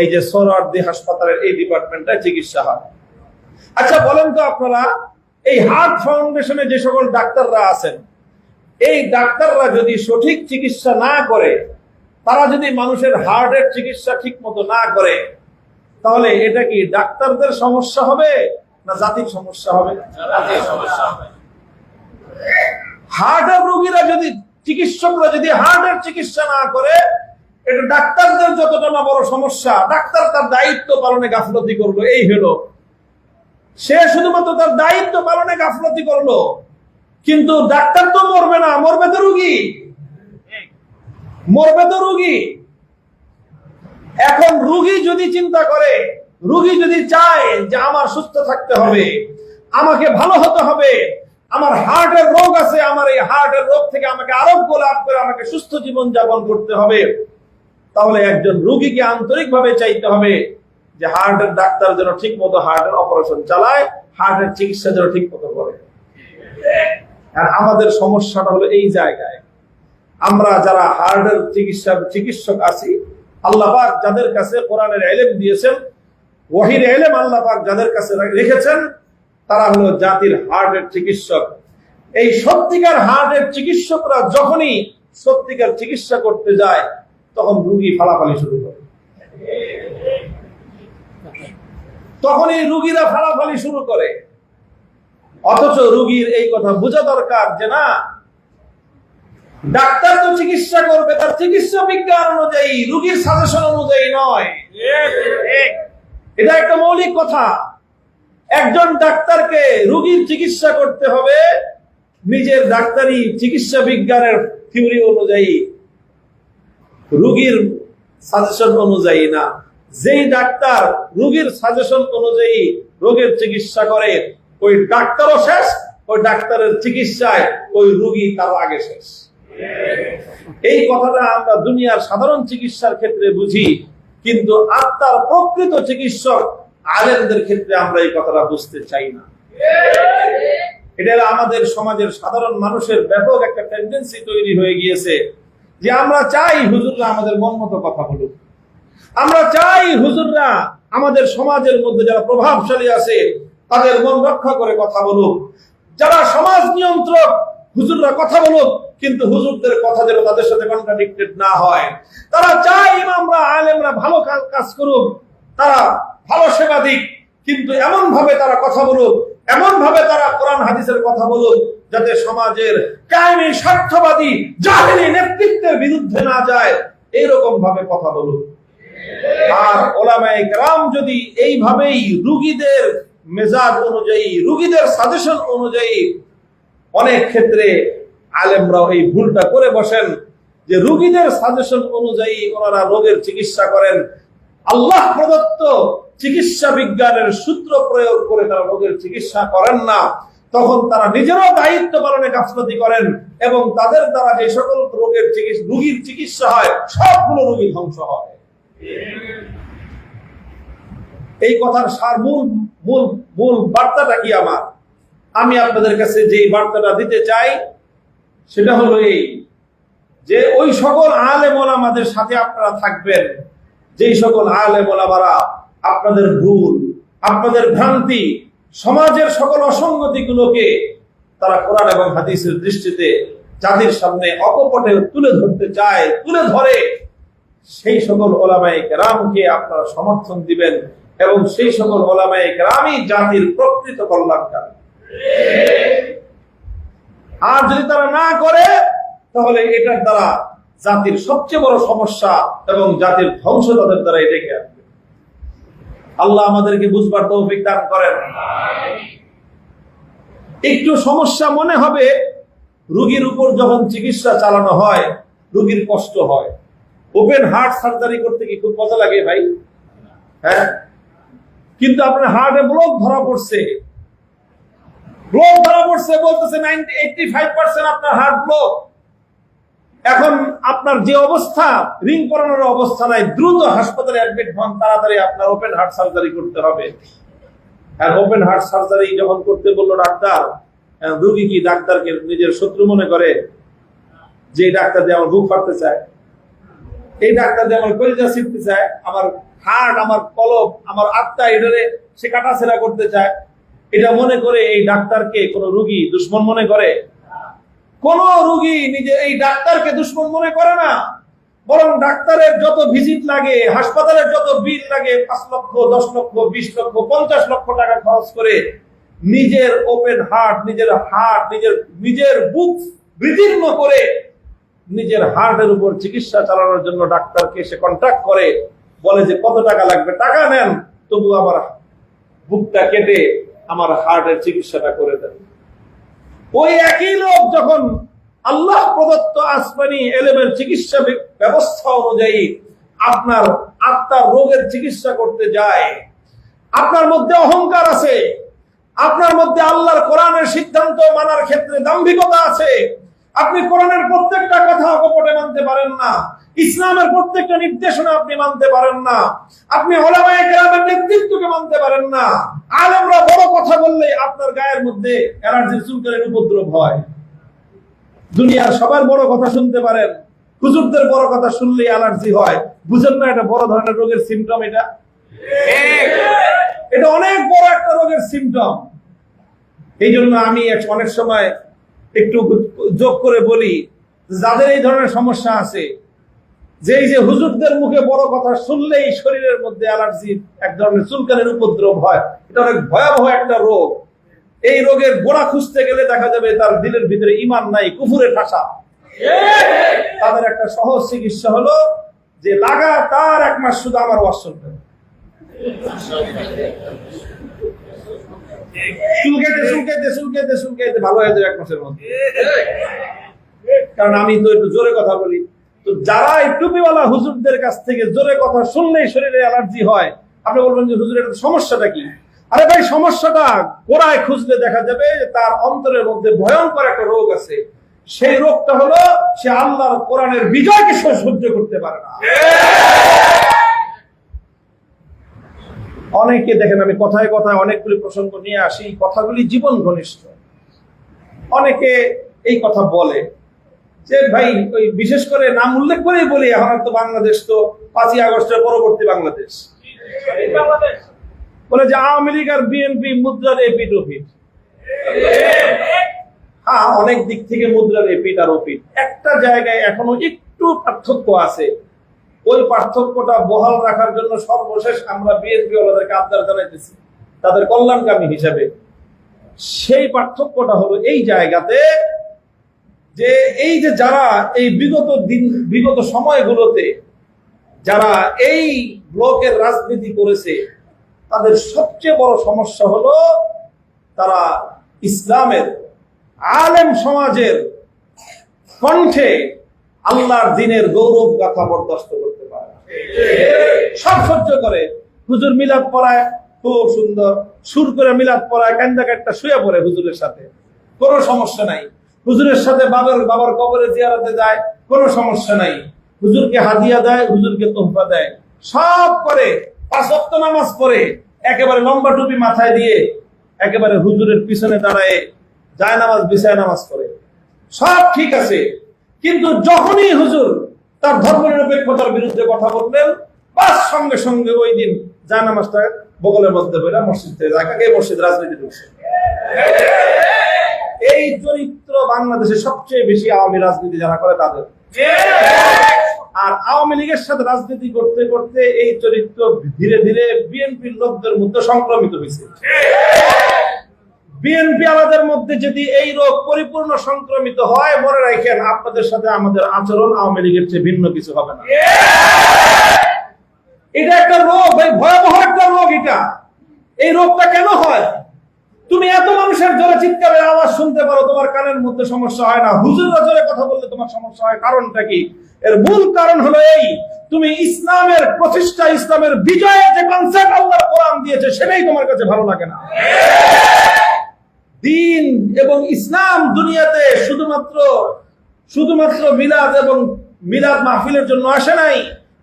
এই যে সোহরাওয়ার্দী হাসপাতালের এই ডিপার্টমেন্টে চিকিৎসা হয়। আচ্ছা বলেন তো আপনারা, এই হার্ট ফাউন্ডেশনে যে সকল ডাক্তাররা আছেন, এই ডাক্তাররা যদি সঠিক চিকিৎসা না করে, তারা যদি মানুষের হার্টের চিকিৎসা ঠিক মতো না করে, তাহলে এটা কি ডাক্তারদের সমস্যা হবে না জাতির সমস্যা হবে? জাতির সমস্যা হবে। হার্টের রোগীরা যদি, চিকিৎসকরা যদি হার্টের চিকিৎসা না করে, এটা ডাক্তারদের যতটা না বড় সমস্যা। ডাক্তার তার দায়িত্ব পালনে গাফলতি করলো, এই হলো। সে শুধুমাত্র তার দায়িত্ব পালনে গাফলতি করলো, কিন্তু ডাক্তার তো মরবে না, মরবে তো রোগী। মরবে তো রোগী। এখন রোগী যদি চিন্তা করে, রোগী যদি চায় যে আমার সুস্থ থাকতে হবে, আমাকে ভালো হতে হবে, আমার হার্টের রোগ আছে, আমার এই হার্টের রোগ থেকে আমাকে আরোগ্য লাভ করে আমাকে সুস্থ জীবন যাপন করতে হবে, তাহলে একজন রোগীকে আন্তরিকভাবে চাইতে হবে যে হার্টের ডাক্তার যেন ঠিক মতো হার্টের অপারেশন চালায়, হার্টের চিকিৎসা যেন ঠিক মতো করে। আর আমাদের সমস্যাটা হলো এই জায়গায়, আমরা যারা হার্টের চিকিৎসক আছি, আল্লাহ পাক যাদের কাছে কোরআনের ইলম দিয়েছেন, ওয়াহির ইলম আল্লাহ পাক যাদের কাছে রেখেছেন, তারা হলো জাতির হার্টের চিকিৎসক। এই সত্যিকার হার্টের চিকিৎসকরা যখনই সত্যিকার চিকিৎসা করতে যায় তখন রুগী ফালাফালি শুরু করে, তখনই রুগীরা ফালাফালি শুরু করে। অথচ রুগীর এই কথা বোঝা দরকার যে না, ডাক্তার তো চিকিৎসা করবে তার চিকিৎসা বিজ্ঞান অনুযায়ী, রুগীর সাজেশন অনুযায়ী নয়। এটা একটা মৌলিক কথা। একজন ডাক্তারকে রুগীর চিকিৎসা করতে হবে নিজের ডাক্তারি চিকিৎসা বিজ্ঞানের থিওরি অনুযায়ী, রুগীর সাজেশন অনুযায়ী না। যেই ডাক্তার রুগীর সাজেশন অনুযায়ী রোগের চিকিৎসা করে ওই ডাক্তারও শেষ, ওই ডাক্তারের চিকিৎসায় ওই রুগী তার আগে শেষ। এই কথাটা আমরা দুনিয়ার সাধারণ চিকিৎসার ক্ষেত্রে বুঝি, কিন্তু আত্মার প্রকৃত চিকিৎসক আলেমদের ক্ষেত্রে আমরা এই কথাটা বুঝতে চাই না। এটা আমাদের সমাজের সাধারণ মানুষের ব্যাপক একটা টেন্ডেন্সি তৈরি হয়ে গিয়েছে যে আমরা চাই হুজুররা আমাদের মন মতো কথা বলুক, আমরা চাই হুজুররা আমাদের সমাজের মধ্যে যারা প্রভাবশালী আছে তাদের মন রক্ষা করে কথা বলুক, যারা সমাজ নিয়ন্ত্রক হুজুররা কথা বলুক, কিন্তু হুজুরদের কথা যেন তাদের সাথে কন্ট্রাডিক্টেড না হয়। তারা চায় ইমামরা আলেমরা ভালো কাজ করুক, তারা ভালো সেবা দিক, কিন্তু এমন ভাবে তারা কথা বলুক, এমন ভাবে তারা কোরআন হাদিসের কথা বলুক যাতে সমাজের কায়েমি স্বার্থবাদী জাহেলি নেতৃত্বের বিরুদ্ধে না যায়, এরকম ভাবে কথা বলুক। আর ওলামায়ে কেরাম যদি এইভাবেই রুগীদের মেজাজ অনুযায়ী, রুগীদের সাজেশন অনুযায়ী, অনেক ক্ষেত্রে আলেমরাও এই ভুলটা করে বসেন যে রুগীদের সাজেশন অনুযায়ী ওনারা রোগের চিকিৎসা করেন, আল্লাহ প্রদত্ত চিকিৎসা বিজ্ঞানের সূত্র প্রয়োগ করে তারা রোগের চিকিৎসা করেন না। তখন তারা নিজেরাও দায়িত্ব পালনে গাফলতি করেন এবং তাদের দ্বারা যে সকল রোগীর চিকিৎসা হয় সবগুলো রোগী ধ্বংস হয়। এই কথার সার মূল বার্তাটা কি আমার? আমি আপনাদের কাছে যে বার্তাটা দিতে চাই সেটা হলো এই যে ওই সকল আলেম ওলামাদের সাথে আপনারা থাকবেন যেই সকল আলেম ওলামারা আপনাদের ভুল, আপনাদের ভ্রান্তি, সমাজের সকল অসঙ্গতিগুলোকে তারা কোরআন এবং হাদিসের দৃষ্টিতে জাতির সামনে অকপটে তুলে ধরতে চায়, তুলে ধরে, সেই সকল ওলামায়ে কেরামকে আপনারা সমর্থন দিবেন এবং সেই সকল ওলামায়ে কেরামই জাতির প্রকৃত কল্যাণকারী। আর যদি তারা না করে তাহলে এটার দ্বারা জাতির সবচেয়ে বড় সমস্যা এবং জাতির ধ্বংস তাদের দ্বারা এটাকে আসবে। আল্লাহ আমাদেরকে বুঝবার তৌফিক দান করেন। একটু সমস্যা মনে হবে রোগীর উপর যখন চিকিৎসা চালানো হয়, রোগীর কষ্ট হয়। ওপেন হার্ট সার্জারি করতে কি খুব মজা লাগে ভাই? হ্যাঁ, কিন্তু আপনার হার্টে ব্লক ধরা পড়ছে, বলতেছে 85% আপনার হার্ট ব্লক। এখন আপনার যে অবস্থা, রিং করানোর অবস্থা নাই, দ্রুত হাসপাতালে অ্যাডমিট হন, তাড়াতাড়ি আপনার ওপেন হার্ট সার্জারি করতে হবে। আর ওপেন হার্ট সার্জারি যখন করতে বললো ডাক্তার, রোগী কি ডাক্তারকে নিজের শত্রু মনে করে? যে ডাক্তার দিয়ে আমার বুক ফাটতে চায়, এই ডাক্তার দিয়ে আমার কলিজা ছিঁড়তে চায়, আমার হার্ট, আমার কলব, আমার আত্মা এটারে সে কাটাছেড়া করতে চায়, এটা মনে করে এই ডাক্তারকে কোন রোগী দুশ্মন মনে করে? কোন রোগী নিজে এই ডাক্তারকে দুশ্মন মনে করে না, বরং ডাক্তারের যত ভিজিট লাগে, হাসপাতালের যত বিল লাগে, 5 লক্ষ, 10 লক্ষ, 20 লক্ষ, 50 লক্ষ টাকা খরচ করে নিজের ওপেন হার্ট, নিজের বুক বিদীর্ণ করে নিজের হার্টের উপর চিকিৎসা চালানোর জন্য ডাক্তারকে সে কন্ট্যাক্ট করে, বলে যে কত টাকা লাগবে, টাকা নেন, তবু আমার বুকটা কেটে আমার হার্টের চিকিৎসাটা করে দেন। ওই একই লোক যখন আল্লাহ প্রদত্ত আসমানি এলেমের চিকিৎসা ব্যবস্থা অনুযায়ী আপনার আত্মার রোগের চিকিৎসা করতে যায়, আপনার মধ্যে অহংকার আছে, আপনার মধ্যে আল্লাহর কোরআনের সিদ্ধান্ত মানার ক্ষেত্রে দাম্ভিকতা আছে, আপনি কোরআনের প্রত্যেকটা কথা অকপটে মানতে পারেন না, ইসলামের প্রত্যেকটা নির্দেশনা আপনি মানতে পারেন না, আপনি উলামায়ে কেরামের নেতৃত্বকে মানতে পারেন না, আলেমরা বড় কথা বললে আপনার গায়ের মধ্যে অ্যালার্জির চুলকানির উপদ্রব হয়। দুনিয়ার সবার বড় কথা শুনতে পারেন, হুজুরদের বড় কথা শুনলেই অ্যালার্জি হয়। বুঝেন না এটা বড় ধরনের রোগের সিমটম? এটা অনেক বড় একটা রোগের সিমটম। এই জন্য আমি অনেক সময় একটু যোগ করে বলি, যাদের এই ধরনের সমস্যা আছে, যে এই যে হুজুরদের মুখে বড় কথা শুনলেই শরীরের মধ্যে অ্যালার্জি, এক ধরনের চুলকানির উপদ্রব হয়, এটা অনেক ভয়াবহ একটা রোগ। এই রোগের গোড়া খুঁজতে গেলে দেখা যাবে তার দিলের ভিতরে ঈমান নাই, কুফুরে ঠাসা। তাদের একটা সহজ চিকিৎসা হলো যে লাগাতার 1 মাস শুধু আমার ওয়াজ শুনবে, চুলকাইতে চুলকাইতে চুলকাইতে চুলকাইতে ভালো হয়ে যাবে 1 মাসের মধ্যে। কারণ আমি তো একটু জোরে কথা বলি, তো যারা এই টুপিওয়ালা হুজুরদের কাছ থেকে জোরে কথা শুনলেই শরীরে অ্যালার্জি হয়, আপনি বলবেন যে হুজুরের সমস্যাটা কি? আরে ভাই, সমস্যাটা গোড়ায় খুঁজলে দেখা যাবে যে তার অন্তরের মধ্যে ভয়ঙ্কর একটা রোগ আছে। সেই রোগটা হলো সে আল্লাহর কোরআনের বিজয়কে সহ্য করতে পারে না। অনেকে দেখেন, আমি কথায় কথায় অনেকগুলি প্রসঙ্গ নিয়ে আসি, কথাগুলি জীবন ঘনিষ্ঠ। অনেকে এই কথা বলে যে ভাই, ওই বিশেষ করে নাম উল্লেখ করেই বলি, এখন তো বাংলাদেশ তো 5ই আগস্টের পরবর্তী বাংলাদেশ, বলে যে আওয়ামী লীগ আর বিএনপি মুদ্রার এপিট ওপিট। হ্যাঁ, অনেক দিক থেকে মুদ্রার এপিট আর ওপিট। একটা জায়গায় এখনো একটু পার্থক্য আছে, ওই পার্থক্যটা বহাল রাখার জন্য সর্বশেষ আমরা বিএনপি ওলাদেরকে আবদার জানাইতেছি তাদের কল্যাণকামী হিসাবে। সেই পার্থক্যটা হলো এই জায়গাতে যে এই যে যারা এই বিগত সময়গুলোতে যারা এই ব্লকের রাজনীতি করেছে, তাদের সবচেয়ে বড় সমস্যা হলো তারা ইসলামের আলেম সমাজের কণ্ঠে আল্লাহর দ্বীনের গৌরব গাথা বরদাস্ত করতে পারে না। সব সহ্য করে, হুজুর মিলাদ পড়ায় খুব সুন্দর সুর করে মিলাদ পড়ায়, কান্দা কাটটা শুয়ে পড়ে হুজুরের সাথে, কোনো সমস্যা নাই। হুজুরের সাথে বাবার কবরে জিয়ারতে যায়, কোনো সমস্যা নাই। হুজুরকে হাদিয়া দেয়, হুজুরকে তোহফা দেয়, সব করে। 5 ওয়াক্ত নামাজ পড়ে, একেবারে লম্বা টুপি মাথায় দিয়ে একেবারে হুজুরের পিছনে দাঁড়ায় যায় নামাজ বিছায় নামাজ পড়ে, সব ঠিক আছে। কিন্তু যখনই হুজুর তার ধর্মনিরপেক্ষতার বিরুদ্ধে কথা বললেন, বাস সঙ্গে সঙ্গে ওই দিন যায় নামাজটা বগলের মধ্যে বেরা মসজিদ থেকে যায়, মসজিদ রাজনীতি ঢুকছে। এই চরিত্র বাংলাদেশে সবচেয়ে বেশি আওয়ামী রাজনীতি যারা করে তাদের। আর আওয়ামী লীগের সাথে রাজনীতি করতে করতে এই চরিত্র ধীরে ধীরে বিএনপির লোকদের মধ্যে সংক্রমিত হয়েছে। বিএনপি আমাদের মধ্যে যদি এই রোগ পরিপূর্ণ সংক্রমিত হয়, মনে রাখেন আপনাদের সাথে আমাদের আচরণ আওয়ামী লীগের চেয়ে ভিন্ন কিছু হবে না। এটা একটা রোগ ভাই, ভয়াবহ একটা রোগ এটা। এই রোগটা কেন হয়? তুমি এত মানুষের জোরে চিৎকারের আওয়াজ শুনতে পারো, তোমার কানের মধ্যে সমস্যা হয় না। হুজুররা জোরে কথা বললে তোমার সমস্যা হয়, কারণটা কি? এর মূল কারণ হলো এই, তুমি ইসলামের প্রতিষ্ঠা, ইসলামের বিজয়ের যে কনসেপ্ট আল্লাহর কোরআন দিয়েছে, সেটাই তোমার কাছে ভালো লাগে না। দ্বীন এবং ইসলাম দুনিয়াতে শুধুমাত্র মিলাদ এবং মিলাদ মাহফিলের জন্য আসে নাই,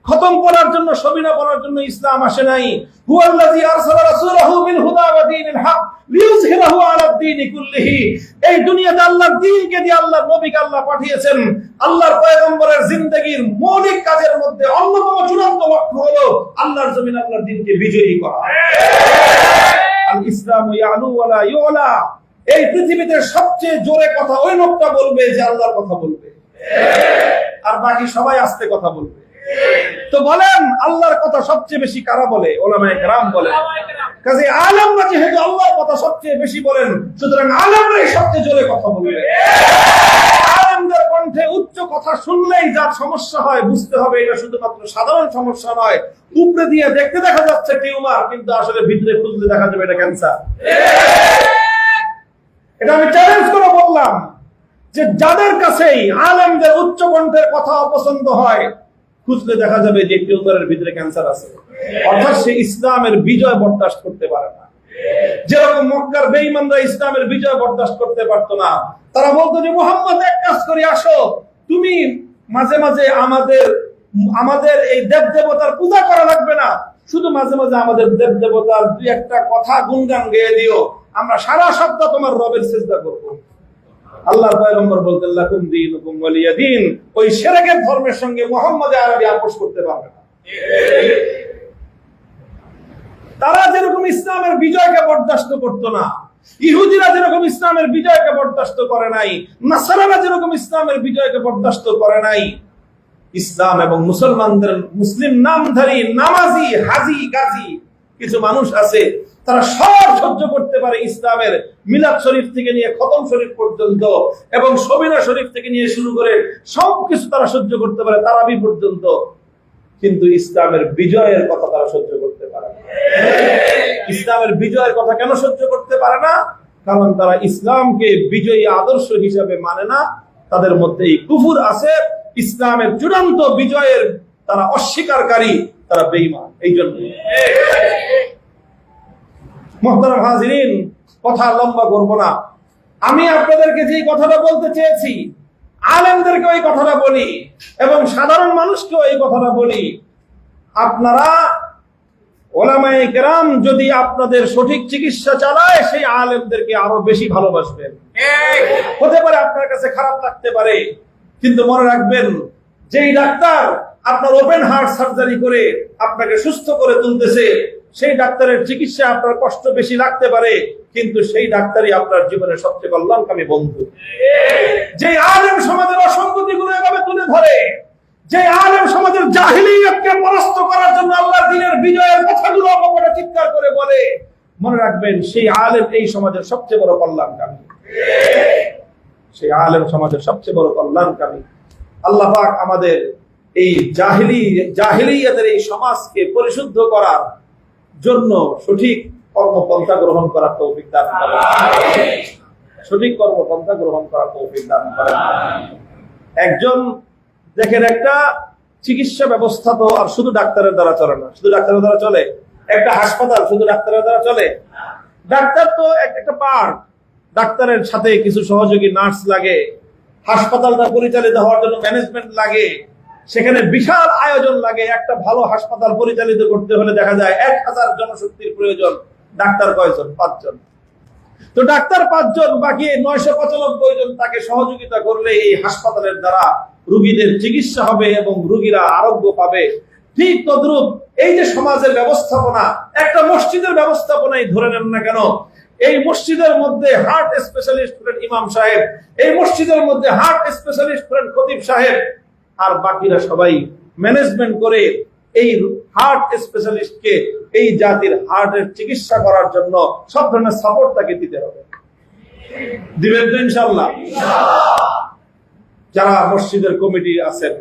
খতম করার জন্য, সবিনা করার জন্য ইসলাম আসে নাই। হুয়াল্লাযী আরসালা রাসূলাহু বিল হুদা ওয়া দীনিল হক লিইয়ুযহিরাহু আলা দ্বীনি কুল্লিহি। এই দুনিয়াতে আল্লাহর দ্বীনকে দিয়ে আল্লাহর নবীকে আল্লাহ পাঠিয়েছেন। আল্লাহর পয়গম্বরের জিন্দেগীর মৌলিক কাজের মধ্যে অন্যতম চূড়ান্ত লক্ষ্য হলো আল্লাহর জমিনে আল্লাহর দ্বীনকে বিজয়ী করা। আল ইসলামু ইয়ালু ওয়া লা ইউলা। এই পৃথিবীতে সবচেয়ে জোরে কথা ওই লোকটা বলবে যে আল্লাহর কথা বলবে, আর বাকি সবাই আস্তে কথা বলবে। তো বলেন, আল্লাহর কথা সবচেয়ে বেশি কারা বলে? ওলামায়ে কেরাম বলে। কাজে আলেমরা যেহেতু আল্লাহর কথা সবচেয়ে বেশি বলেন, সুতরাং আলেমরাই সবচেয়ে জোরে কথা বলবে। আলেমদের কণ্ঠে উচ্চ কথা শুনলেই যার সমস্যা হয়, বুঝতে হবে এটা শুধুমাত্র সাধারণ সমস্যা নয়। উপরে দিয়ে দেখতে দেখা যাচ্ছে টিউমার, কিন্তু আসলে ভিতরে খুঁজলে দেখা যাবে এটা ক্যান্সার। এটা আমি চ্যালেঞ্জ করে বললাম যে যাদের কাছেই আলেমদের উচ্চ কণ্ঠের কথা অপছন্দ হয়, খুঁজলে দেখা যাবে যে টিউমারের ভিতরে ক্যান্সার আছে। অর্থাৎ সে ইসলামের বিজয় বরদাস্ত করতে পারে না। যেরকম মক্কার বেঈমানরা ইসলামের বিজয় বরদাস্ত করতে পারতো না। তারা বলতো যে মুহাম্মদ, এক কাজ করি, আসো তুমি মাঝে মাঝে আমাদের এই দেব দেবতার পূজা করা লাগবে না, শুধু মাঝে মাঝে আমাদের দেব দেবতার দুই একটা কথা গুণগান গেয়ে দিও, আমরা সারা সপ্তাহ তোমার রবের সিজদা করব। আল্লাহর পয়গম্বর বলতেন লাকুম দীনুকুম ওয়ালিয়া দীন। ওই শিরকের ধর্মের সঙ্গে মুহাম্মদ আরবি আপোষ করতে পারবে না। তারা যেরকম ইসলামের বিজয়কে বরদাস্ত করতো না, ইহুদিরা যেরকম ইসলামের বিজয়কে বরদাস্ত করে নাই, নাসারারা যেরকম ইসলামের বিজয়কে বরদাস্ত করে নাই, ইসলাম এবং মুসলমানদের মুসলিম নামধারী নামাজি হাজি গাজী কিছু মানুষ আছে, তারা সব সহ্য করতে পারে। ইসলামের মিলাদ শরীফ থেকে নিয়ে খতম শরীফ পর্যন্ত এবং সবিনা শরীফ থেকে নিয়ে শুরু করে সবকিছু তারা সহ্য করতে পারে, তারাবি পর্যন্ত। কিন্তু ইসলামের বিজয়ের কথা তারা সহ্য করতে পারে না। ইসলামের বিজয়ের কথা কেন সহ্য করতে পারে না? কারণ তারা ইসলামকে বিজয়ী আদর্শ হিসাবে মানে না, তাদের মধ্যে এই কুফর আছে। ইসলামের চূড়ান্ত বিজয়ের তারা অস্বীকারী, তারা বেঈমান। এই জন্য মুহতারাম হাজিরিন, কথা লম্বা করব না। আমি আপনাদেরকে যে কথাটা বলতে চেয়েছি, আলেমদেরকে ওই কথাটা বলি এবং সাধারণ মানুষকেও এই কথাটা বলি। আপনারা ওলামায়ে কেরাম যদি আপনাদের সঠিক চিকিৎসা চালায়, সেই আলেমদেরকে আরো বেশি ভালোবাসবেন। হতে পারে আপনার কাছে খারাপ লাগতে পারে, কিন্তু মনে রাখবেন, যেই ডাক্তার আপনার ওপেন হার্ট সার্জারি করে আপনাকে সুস্থ করে তুলতেছে, সেই ডাক্তারের চিকিৎসা আপনার কষ্ট বেশি লাগতে পারে, কিন্তু সেই ডাক্তারই আপনার জীবনের সবচেয়ে কল্যাণকামী বন্ধু। যে আলেম সমাজের অসঙ্গতিগুলো এভাবে তুলে ধরে, যে আলেম সমাজের জাহিলিয়াতকে পরাস্ত করার জন্য আল্লাহর দ্বীনের বিজয়ের কথাগুলো অপরে চিৎকার করে বলে, মনে রাখবেন সেই আলেম এই সমাজের সবচেয়ে বড় কল্যাণকামী। সেই আলেম সমাজের সবচেয়ে বড় কল্যাণকামী। আল্লাহ পাক আমাদের এই জাহিলিয়াতের এই সমাজকে পরিশুদ্ধ করার জন্য সঠিক কর্মপন্থা গ্রহণ করার তৌফিক দান করেন। সঠিক কর্মপন্থা গ্রহণ করার তৌফিক দান করেন। একজন দেখেন, একটা চিকিৎসা ব্যবস্থা তো আর শুধু ডাক্তারের দ্বারা চলে না। শুধু ডাক্তারের দ্বারা চলে? একটা হাসপাতাল শুধু ডাক্তারের দ্বারা চলে? ডাক্তার তো একটা পার্ট, ডাক্তারের সাথে কিছু সহযোগী নার্স লাগে, হাসপাতালটা পরিচালিত হওয়ার জন্য ম্যানেজমেন্ট লাগে, সেখানে বিশাল আয়োজন লাগে। একটা ভালো হাসপাতাল পরিচালিত করতে হলে দেখা যায় 1000 জনশক্তির প্রয়োজন। ডাক্তার কয়জন? 5 জন। তো ডাক্তার 5 জন, বাকি 995 জন তাকে সহযোগিতা করলে এই হাসপাতালের দ্বারা রোগীদের চিকিৎসা হবে এবং রোগীরা আরোগ্য পাবে। ঠিক তদ্রূপ এই যে সমাজের ব্যবস্থাপনা, একটা মসজিদের ব্যবস্থাপনাই ধরে নেন না কেন, এই মসজিদের মধ্যে হার্ট স্পেশালিস্ট হলেন ইমাম সাহেব, এই মসজিদের মধ্যে হার্ট স্পেশালিস্ট হলেন খতিব সাহেব, আর বাকিরা সবাই ম্যানেজমেন্ট করে এই হার্ট স্পেশালিস্টকে এই জাতির হার্টের চিকিৎসা করার জন্য সব ধরনের সাপোর্ট তাকে দিতে হবে। দিবেন তো ইনশাআল্লাহ? যারা মসজিদের কমিটি আছেন,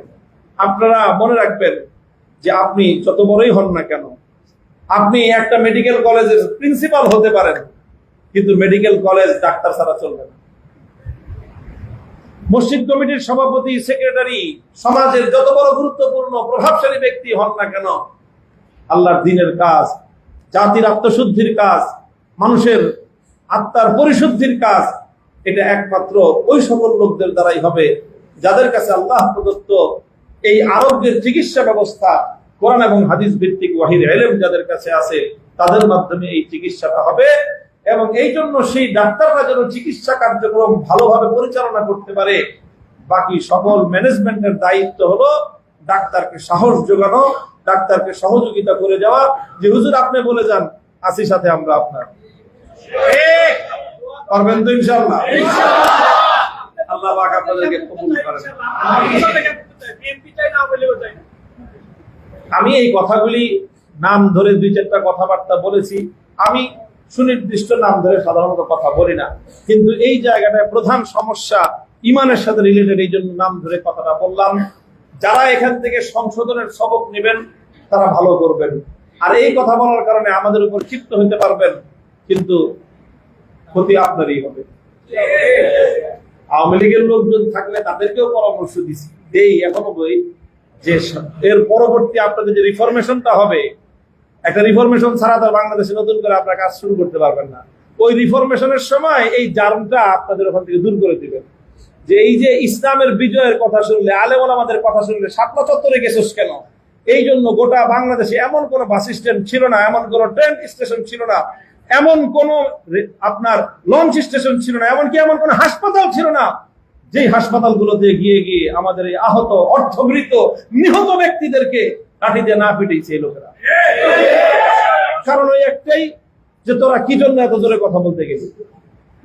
আপনারা মনে রাখবেন যে আপনি যত বড়ই হন না কেন, আপনি একটা মেডিকেল কলেজের প্রিন্সিপাল হতে পারেন, কিন্তু মেডিকেল কলেজ ডাক্তার ছাড়া চলবে না। মসজিদ কমিটির সভাপতি, সেক্রেটারি, সমাজের যত বড় গুরুত্বপূর্ণ প্রভাবশালী ব্যক্তি হন না কেন, আল্লাহর দ্বীনের কাজ, জাতির আত্মশুদ্ধির কাজ, মানুষের আত্মার পরিশুদ্ধির কাজ, এটা একমাত্র ওই সকল লোকদের দ্বারাই হবে যাদের কাছে আল্লাহ প্রদত্ত এই আরোগ্যের চিকিৎসা ব্যবস্থা, কোরআন এবং হাদিস ভিত্তিক ওয়াহির ইলম যাদের কাছে আছে, তাদের মাধ্যমে এই চিকিৎসাটা হবে। এবং এই জন্য সেই ডাক্তাররা যেন চিকিৎসা কার্যক্রম ভালোভাবে পরিচালনা করতে পারে, বাকি সকল ম্যানেজমেন্টের দায়িত্ব হলো ডাক্তারকে সাহস যোগানো, ডাক্তারকে সহযোগিতা করে যাওয়া, যে হুজুর আপনি বলে যান, আসি সাথে আমরা আপনার। পারবেন তো ইনশাআল্লাহ? আল্লাহ পাক আপনাদেরকে কবুল করেন। আমি এই কথাগুলি নাম ধরে 2-4টা কথাবার্তা বলেছি। আমি সুনির্দিষ্ট নাম ধরে সাধারণত কথা বলি না, কিন্তু এই জায়গাটায় প্রধান সমস্যা ইমানের সাথে রিলেটেড, এই জন্য নাম ধরে কথাটা বললাম। যারা এখান থেকে সংশোধনের সবক নেবেন তারা ভালো করবেন, আর এই কথা বলার কারণে আমাদের উপর ক্ষিপ্ত হতে পারবেন, কিন্তু ক্ষতি আপনারই হবে। আওয়ামী লীগের লোকজন থাকলে তাদেরকেও পরামর্শ দিচ্ছি, এখনো বই যে এর পরবর্তী আপনাদের যে রিফরমেশনটা হবে, একটা রিফরমেশন ছাড়া তো বাংলাদেশে নতুন করে আপনারা কাজ শুরু করতে পারবেন না। ওই রিফরমেশনের সময় এই জার্মটা আপনাদের ওখান থেকে দূর করে দিবেন, যে এই যে ইসলামের বিজয়ের কথা শুনলে, আলেম ওলামাদের কথা শুনলে শাপলা চত্বরে গেছিস কেন? এই জন্য গোটা বাংলাদেশে এমন কোন বাস স্ট্যান্ড ছিল না, এমন কোন ট্রেন স্টেশন ছিল না, এমন কোন আপনার লঞ্চ স্টেশন ছিল না, এমনকি এমন কোন হাসপাতাল ছিল না যেই হাসপাতালগুলোতে গিয়ে গিয়ে আমাদের এই আহত, অর্থগৃহীত, নিহত ব্যক্তিদেরকে লাঠি দিয়ে না পিটিয়েছে এই লোকেরা। কারণ ওই একটাই যে তোরা কি জন্য এত জোরে কথা বলতে গেলি।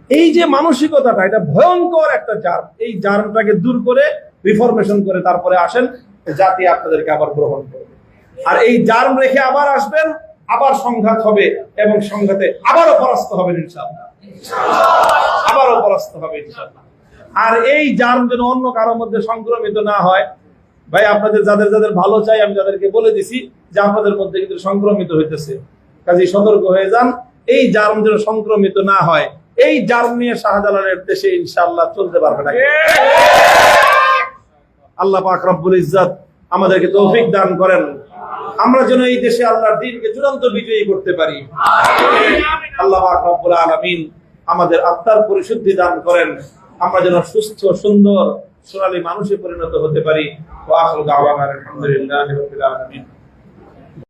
এই যে মানসিকতাটা, এটা ভয়ঙ্কর একটা জার্ম। এই জার্মটাকে দূর করে রিফরমেশন করে তারপরে আসেন, জাতি আপনাদেরকে আবার গ্রহণ করবে। আর এই জার্ম রেখে আবার আসবেন, আবার সংঘাত হবে, এবং সংঘাতে আবারও পরাস্ত হবেন ইনশাআল্লাহ, আবারও পরাস্ত হবে ইনশাআল্লাহ। আর এই জার্ম যেন অন্য কারোর মধ্যে সংক্রমিত না হয়। ভাই, আপনাদের যাদের যাদের ভালো চাই, আমি তাদেরকে বলে দিছি যে আপনাদের মধ্যে কিন্তু সংক্রমিত হইতেছে, কাজে সতর্ক হয়ে যান। এই জার্ম যেন সংক্রমিত না হয়। এই জার্ম নিয়ে শাহজালালের দেশে ইনশাআল্লাহ চলতে পারবে না। আল্লাহ পাক রব্বুল ইজ্জত আমাদেরকে তৌফিক দান করেন, আমরা যেন এই দেশে আল্লাহর দ্বীনকে চূড়ান্ত বিজয়ী করতে পারি। আল্লাহ পাক রব্বুল আলামিন আমাদের আত্মার পরিশুদ্ধি দান করেন, আমরা যেন সুস্থ সুন্দর সোনালী মানুষে পরিণত হতে পারি। ওয়া আখিরু দাওয়ানা আলহামদুলিল্লাহি রাব্বিল আলামিন।